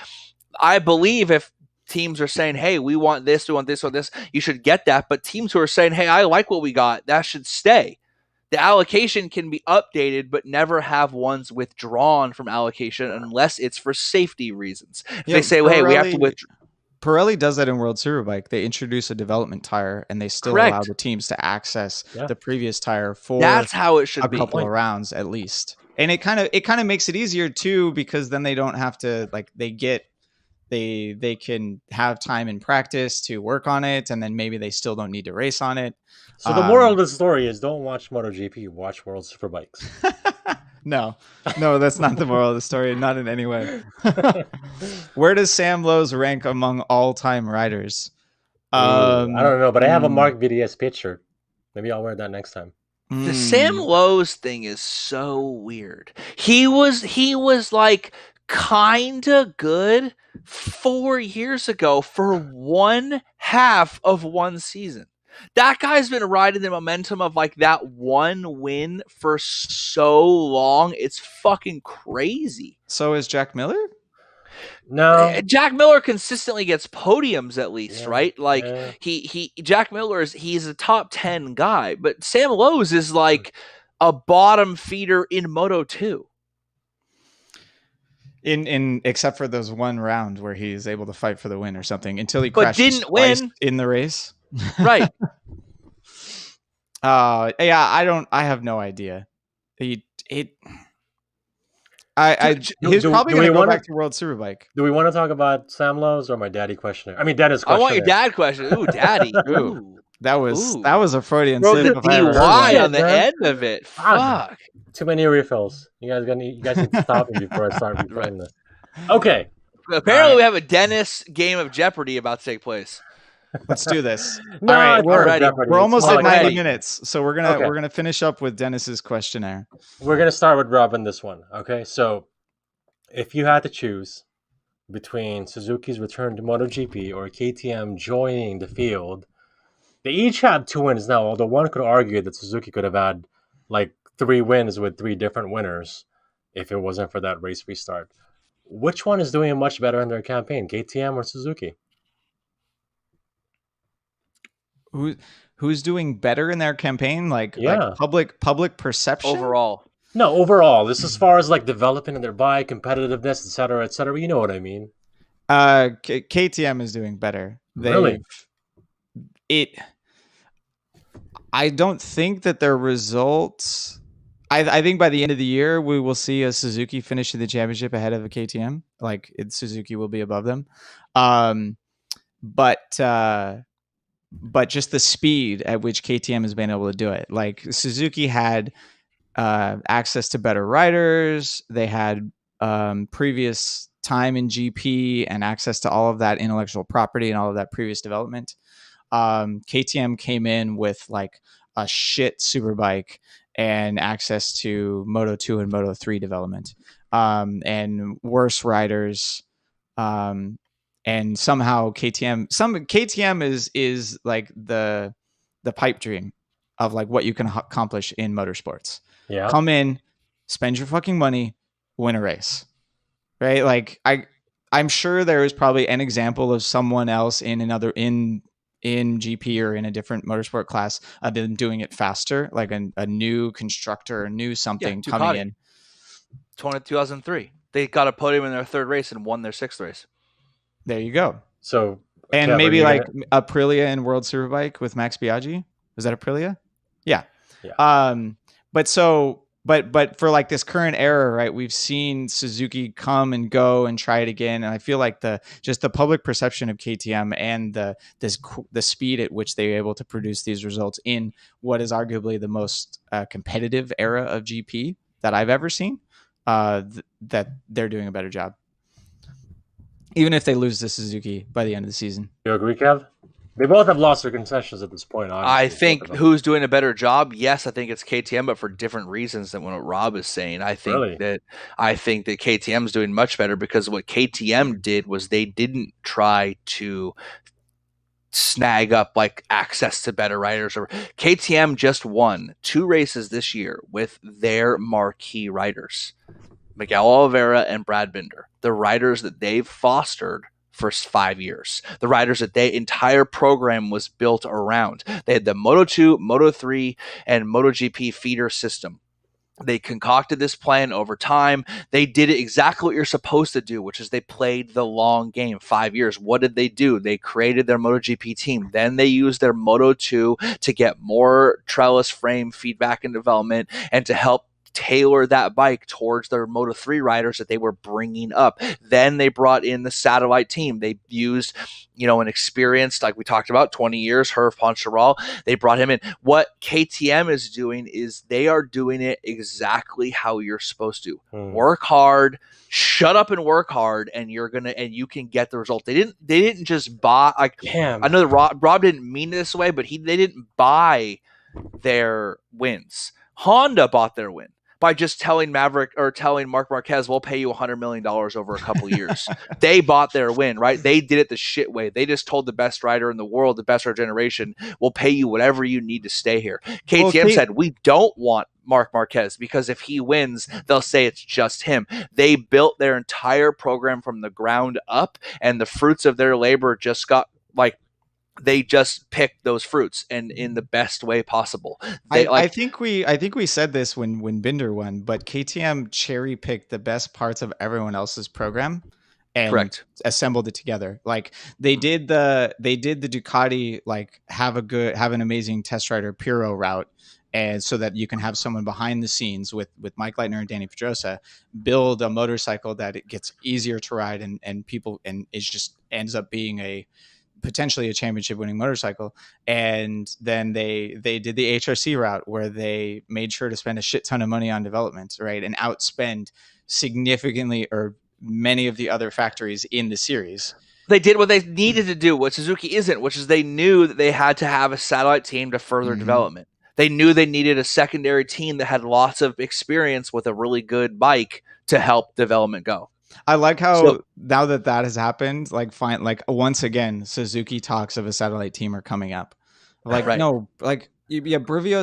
I believe if teams are saying, hey, we want this, you should get that. But teams who are saying, hey, I like what we got, that should stay. The allocation can be updated, but never have ones withdrawn from allocation unless it's for safety reasons. If they say, hey, we have to withdraw. Pirelli does that in World Superbike. They introduce a development tire, and they still allow the teams to access the previous tire for that's how it should be. A couple of rounds at least. And it kind of makes it easier too, because then they don't have to they can have time in practice to work on it, and then maybe they still don't need to race on it. So the moral of the story is don't watch MotoGP, watch World Superbikes. No, that's not the moral of the story, not in any way. Where does Sam Lowes rank among all-time riders? I don't know, but I have a Mark VDS picture. Maybe I'll wear that next time. The Sam Lowes thing is so weird. He was kind of good 4 years ago for one half of one season. That guy's been riding the momentum of that one win for so long. It's fucking crazy. So is Jack Miller? No. Jack Miller consistently gets podiums at least, right? Jack Miller he's a top 10 guy, but Sam Lowes is a bottom feeder in Moto 2. In except for those one round where he's able to fight for the win or something until he crashed didn't win in the race. Right. I have no idea. He's probably going to go back to World Superbike. Do we want to talk about Sam Lowes or my daddy questionnaire? I mean, Dennis questionnaire. I want your dad question. Ooh, daddy. Ooh. That was a Freudian slip. The DY on the end of it. Fuck. Too many refills. You guys need to stop me before I start refilling this. Okay. Apparently, we have a Dennis game of Jeopardy about to take place. Let's do this. No, all right, we're almost at 90 ready. minutes, so we're gonna finish up with Dennis's questionnaire. We're gonna start with Rob on this one. Okay, so if you had to choose between Suzuki's return to MotoGP or KTM joining the field, they each have 2 wins now. Although one could argue that Suzuki could have had 3 wins with 3 different winners if it wasn't for that race restart. Which one is doing much better in their campaign, KTM or Suzuki? Who's doing better in their campaign? Public perception overall. No, overall. This is as far as development in their bike, competitiveness, etc., etc. You know what I mean. KTM is doing better. Really? I don't think that their results. I think by the end of the year we will see a Suzuki finish in the championship ahead of a KTM. Suzuki will be above them. But just the speed at which KTM has been able to do it. Suzuki had access to better riders. They had previous time in GP and access to all of that intellectual property and all of that previous development. KTM came in with a shit superbike and access to Moto 2 and Moto 3 development, and worse riders. And somehow KTM is the pipe dream of what you can accomplish in motorsports. Yeah. Come in, spend your fucking money, win a race. Right? I'm sure there is probably an example of someone else in GP or in a different motorsport class of them doing it faster, a new constructor or new something coming in. 2003. They got a podium in their 3rd race and won their 6th race. There you go. So, and maybe Aprilia in World Superbike with Max Biaggi. Was that Aprilia? Yeah. Yeah. But but for like this current era, right, we've seen Suzuki come and go and try it again, and I feel like the public perception of KTM and the speed at which they were able to produce these results in what is arguably the most competitive era of GP that I've ever seen, that they're doing a better job, even if they lose to Suzuki by the end of the season. You agree, Kev? They both have lost their concessions at this point, obviously. I think who's doing a better job? Yes, I think it's KTM, but for different reasons than what Rob is saying. I think that KTM is doing much better because what KTM did was they didn't try to snag up like access to better riders. Or KTM just won 2 races this year with their marquee riders, Miguel Oliveira and Brad Binder, the riders that they've fostered for 5 years, the riders that their entire program was built around. They had the Moto2, Moto3, and MotoGP feeder system. They concocted this plan over time. They did it exactly what you're supposed to do, which is they played the long game. 5 years. What did they do? They created their MotoGP team. Then they used their Moto2 to get more trellis frame feedback and development and to help tailor that bike towards their Moto3 riders that they were bringing up. Then they brought in the satellite team. They used, an experienced, like we talked about, 20 years, Hervé Poncharal. They brought him in. What KTM is doing is they are doing it exactly how you're supposed to. Work hard, shut up and work hard, and you can get the result. They didn't just buy, like, Damn. I know that Rob didn't mean it this way, but they didn't buy their wins. Honda bought their win by just telling Marc Marquez, we'll pay you $100 million over a couple of years. They bought their win, right? They did it the shit way. They just told the best rider in the world, the best of our generation, we'll pay you whatever you need to stay here. KTM said, we don't want Marc Marquez because if he wins, they'll say it's just him. They built their entire program from the ground up, and the fruits of their labor just got they just picked those fruits and in the best way possible. I think we said this when Binder won, but KTM cherry picked the best parts of everyone else's program and assembled it together. Like they did the Ducati, like have an amazing test rider Piro route, and so that you can have someone behind the scenes with Mike Leitner and Danny Pedrosa build a motorcycle that it gets easier to ride and it just ends up being potentially a championship winning motorcycle. And then they did the HRC route where they made sure to spend a shit ton of money on development, right? And outspend significantly or many of the other factories in the series. They did what they needed to do, what Suzuki isn't, which is they knew that they had to have a satellite team to further development. They knew they needed a secondary team that had lots of experience with a really good bike to help development go. I like how now that has happened, once again, Suzuki talks of a satellite team are coming up. Brivio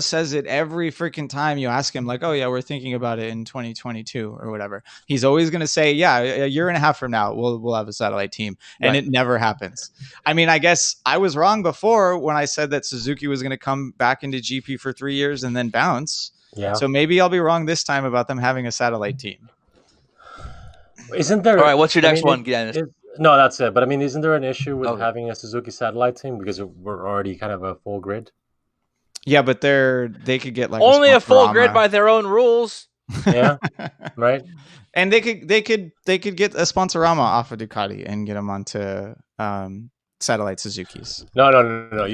says it every freaking time you ask him, like, oh yeah, we're thinking about it in 2022 or whatever. He's always going to say, yeah, a year and a half from now, we'll have a satellite team. And it never happens. I mean, I guess I was wrong before when I said that Suzuki was going to come back into GP for 3 years and then bounce. Yeah. So maybe I'll be wrong this time about them having a satellite team. Isn't there? All right, what's your next one, Dennis? No, that's it. But I mean, isn't there an issue with having a Suzuki satellite team because we're already kind of a full grid? Yeah, but they could get like only a full grid by their own rules. Yeah, right. And they could get a Sponsorama off of Ducati and get them onto satellite Suzukis. No.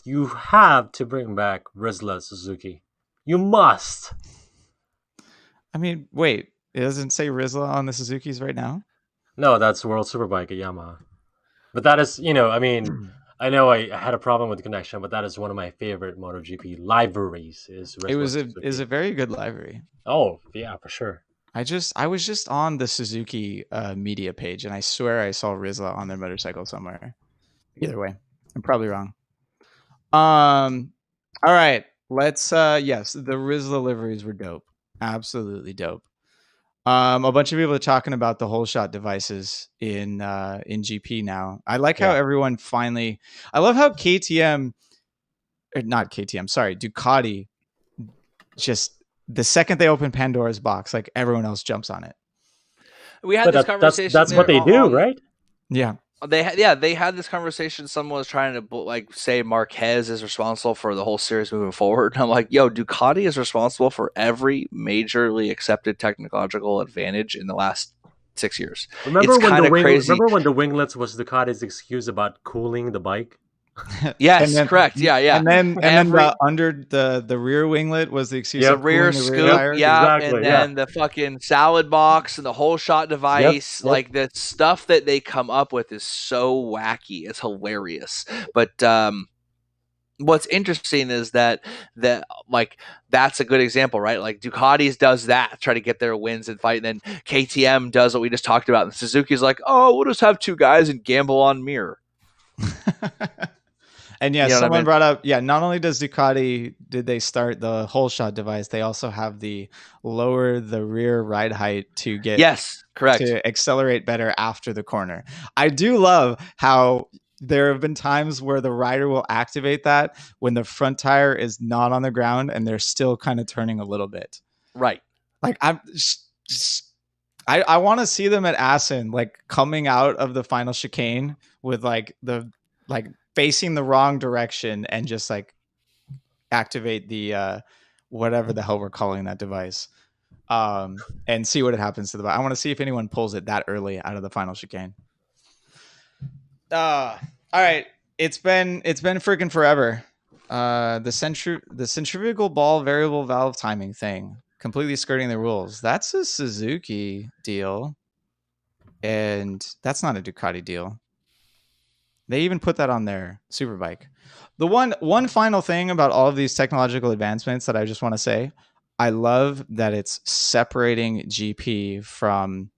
You have to bring back Rizla Suzuki. You must. I mean, wait. It doesn't say Rizla on the Suzukis right now? No, that's World Superbike at Yamaha. But that is, I know I had a problem with the connection, but that is one of my favorite MotoGP liveries. It was a very good livery. Oh, yeah, for sure. I was just on the Suzuki media page, and I swear I saw Rizla on their motorcycle somewhere. Either way, I'm probably wrong. All right, let's. Yes, the Rizla liveries were dope. Absolutely dope. A bunch of people are talking about the whole shot devices in GP now. I like how everyone finally. I love how Ducati. Just the second they open Pandora's box, like everyone else jumps on it. We had this conversation. That's what they do, right? Yeah. they had this conversation. Someone was trying to like say Marquez is responsible for the whole series moving forward. And I'm like, yo, Ducati is responsible for every majorly accepted technological advantage in the last 6 years. Remember It's when kind of crazy. Remember when the winglets was Ducati's excuse about cooling the bike? Yes, then, correct. Yeah. And then the under the rear winglet was the excuse the of rear cooling the rear scoop, tire. yeah, Exactly, and then the fucking salad box and the whole shot device. Yep. Like the stuff that they come up with is so wacky. It's hilarious. But what's interesting is that like that's a good example, right? Like Ducati's does that, try to get their wins and fight, and then KTM does what we just talked about, and Suzuki's like, oh, we'll just have two guys and gamble on Mir. And yeah, You know what I someone mean? brought up, not only does Ducati did they start the whole shot device, they also have the lower the rear ride height to get Yes, correct. to accelerate better after the corner. I do love how there have been times where the rider will activate that when the front tire is not on the ground and they're still kind of turning a little bit. Right. Like I want to see them at Assen, like coming out of the final chicane with like facing the wrong direction and just like activate the whatever the hell we're calling that device, and see what it happens to the bike. I want to see if anyone pulls it that early out of the final chicane. All right, it's been freaking forever. The centrifugal ball variable valve timing thing, completely skirting the rules. That's a Suzuki deal, and that's not a Ducati deal. They even put that on their Superbike. The one final thing about all of these technological advancements that I just want to say, I love that it's separating GP from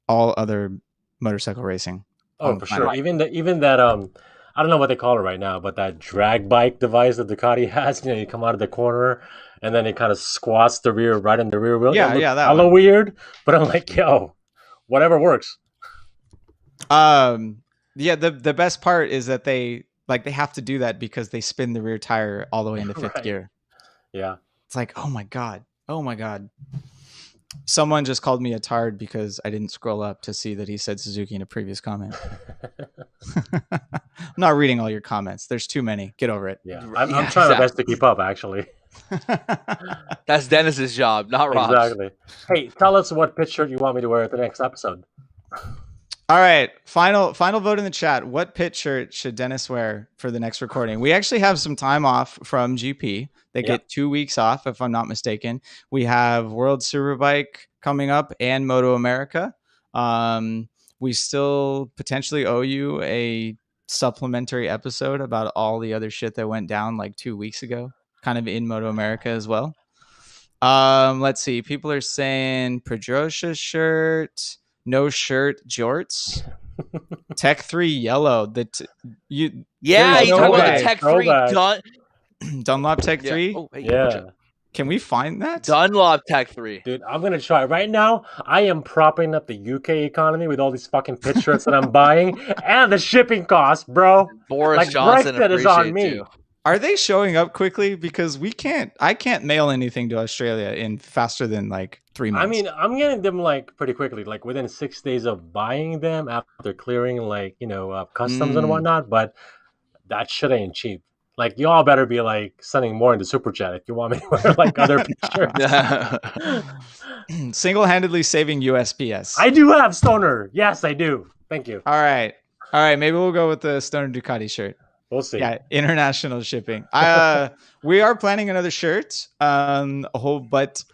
all other motorcycle racing. Oh, for sure. Even that I don't know what they call it right now, but that drag bike device that Ducati has, you come out of the corner and then it kind of squats the rear right in the rear wheel. Yeah, that hella weird, but I'm like, yo, whatever works. The best part is that they have to do that because they spin the rear tire all the way into fifth gear. Yeah. It's like, oh my god. Someone just called me a tard because I didn't scroll up to see that he said Suzuki in a previous comment. I'm not reading all your comments. There's too many. Get over it. Yeah. I'm trying my best to keep up, actually. That's Dennis's job, not Rob's. Exactly. Hey, tell us what pit shirt you want me to wear at the next episode. All right, final vote in the chat. What pit shirt should Dennis wear for the next recording? We actually have some time off from GP. They get 2 weeks off, if I'm not mistaken. We have World Superbike coming up and Moto America. We still potentially owe you a supplementary episode about all the other shit that went down like 2 weeks ago, kind of in Moto America as well. Let's see. People are saying Pedrosa shirt. No shirt, jorts. Tech 3 yellow. You talking about the Tech 3 Dunlop Tech 3? Oh, hey, yeah. Can we find that? Dunlop Tech 3. Dude, I'm going to try. Right now, I am propping up the UK economy with all these fucking pit shirts that I'm buying and the shipping costs, bro. Boris Johnson Brexit is on me. You. Are they showing up quickly? Because I can't mail anything to Australia in faster than like 3 months. I mean, I'm getting them like pretty quickly, like within 6 days of buying them after clearing like, customs and whatnot. But that shit ain't cheap. Like, y'all better be like sending more into Super Chat if you want me to wear like other pictures. Single-handedly saving USPS. I do have Stoner. Yes, I do. Thank you. All right. Maybe we'll go with the Stoner Ducati shirt. We'll see. Yeah, international shipping. We are planning another shirt. But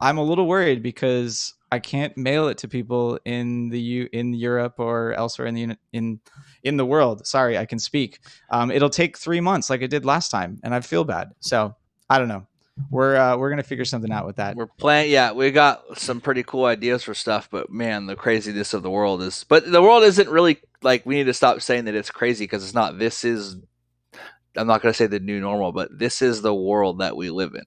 I'm a little worried because I can't mail it to people in Europe or elsewhere in the world. Sorry, I can speak. It'll take 3 months, like it did last time, and I feel bad. So I don't know. We're gonna figure something out with that. We're playing. Yeah, we got some pretty cool ideas for stuff, but man, the craziness of the world is. But the world isn't really like we need to stop saying that it's crazy because it's not. This is. I'm not gonna say the new normal, but this is the world that we live in.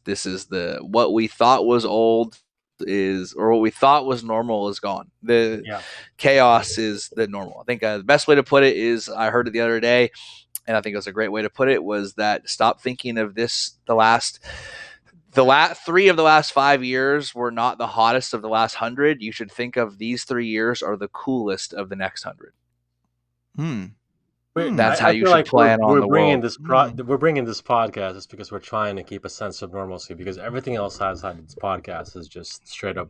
This is what we thought was old or what we thought was normal is gone. Chaos is the normal. I think the best way to put it is I heard it the other day. And I think it was a great way to put it was that stop thinking of this, the last 3 of the last 5 years were not the hottest of the last 100. You should think of these 3 years are the coolest of the next 100. That's how I you feel should like plan on we're the bringing world. we're bringing this podcast just because we're trying to keep a sense of normalcy, because everything else outside this podcast is just straight up.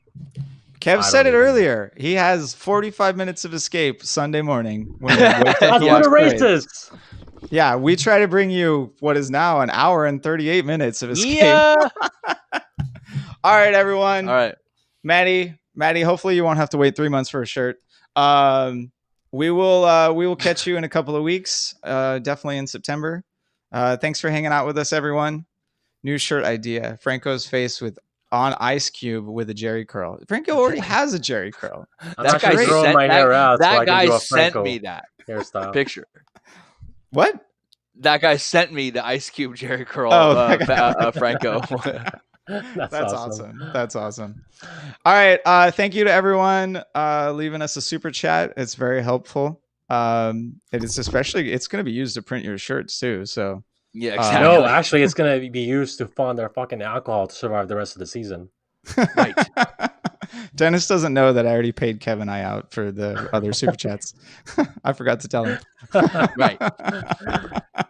Kev said it earlier. He has 45 minutes of escape Sunday morning when he wakes up to watch races. Yeah, we try to bring you what is now an hour and 38 minutes of escape. Yeah. All right, everyone. All right. Maddie, hopefully you won't have to wait 3 months for a shirt. We will catch you in a couple of weeks, definitely in September. Thanks for hanging out with us, everyone. New shirt idea: Franco's face on Ice Cube with a Jerry curl. Franco already has a Jerry curl. That guy sent my hair out. That guy sent me that hairstyle picture. What? That guy sent me the Ice Cube Jerry curl. Franco. That's awesome. That's awesome. All right. Thank you to everyone leaving us a super chat. It's very helpful. It's going to be used to print your shirts too. So yeah, exactly. No, actually, it's going to be used to fund their fucking alcohol to survive the rest of the season. Right. Dennis doesn't know that I already paid Kevin I out for the other super chats. I forgot to tell him. Right.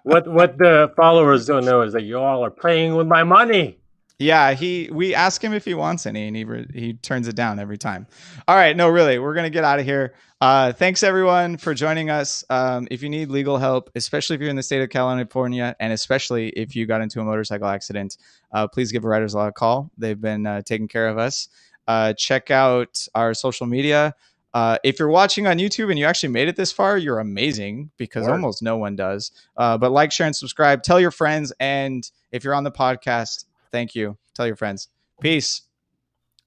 What the followers don't know is that you all are playing with my money. Yeah, we ask him if he wants any, and he turns it down every time. All right, no, really, we're gonna get out of here. Thanks everyone for joining us. If you need legal help, especially if you're in the state of California, and especially if you got into a motorcycle accident, please give a Riders Law a call. They've been taking care of us. Check out our social media. If you're watching on YouTube and you actually made it this far, you're amazing, because almost no one does. But like, share, and subscribe. Tell your friends, and if you're on the podcast, thank you. Tell your friends. Peace.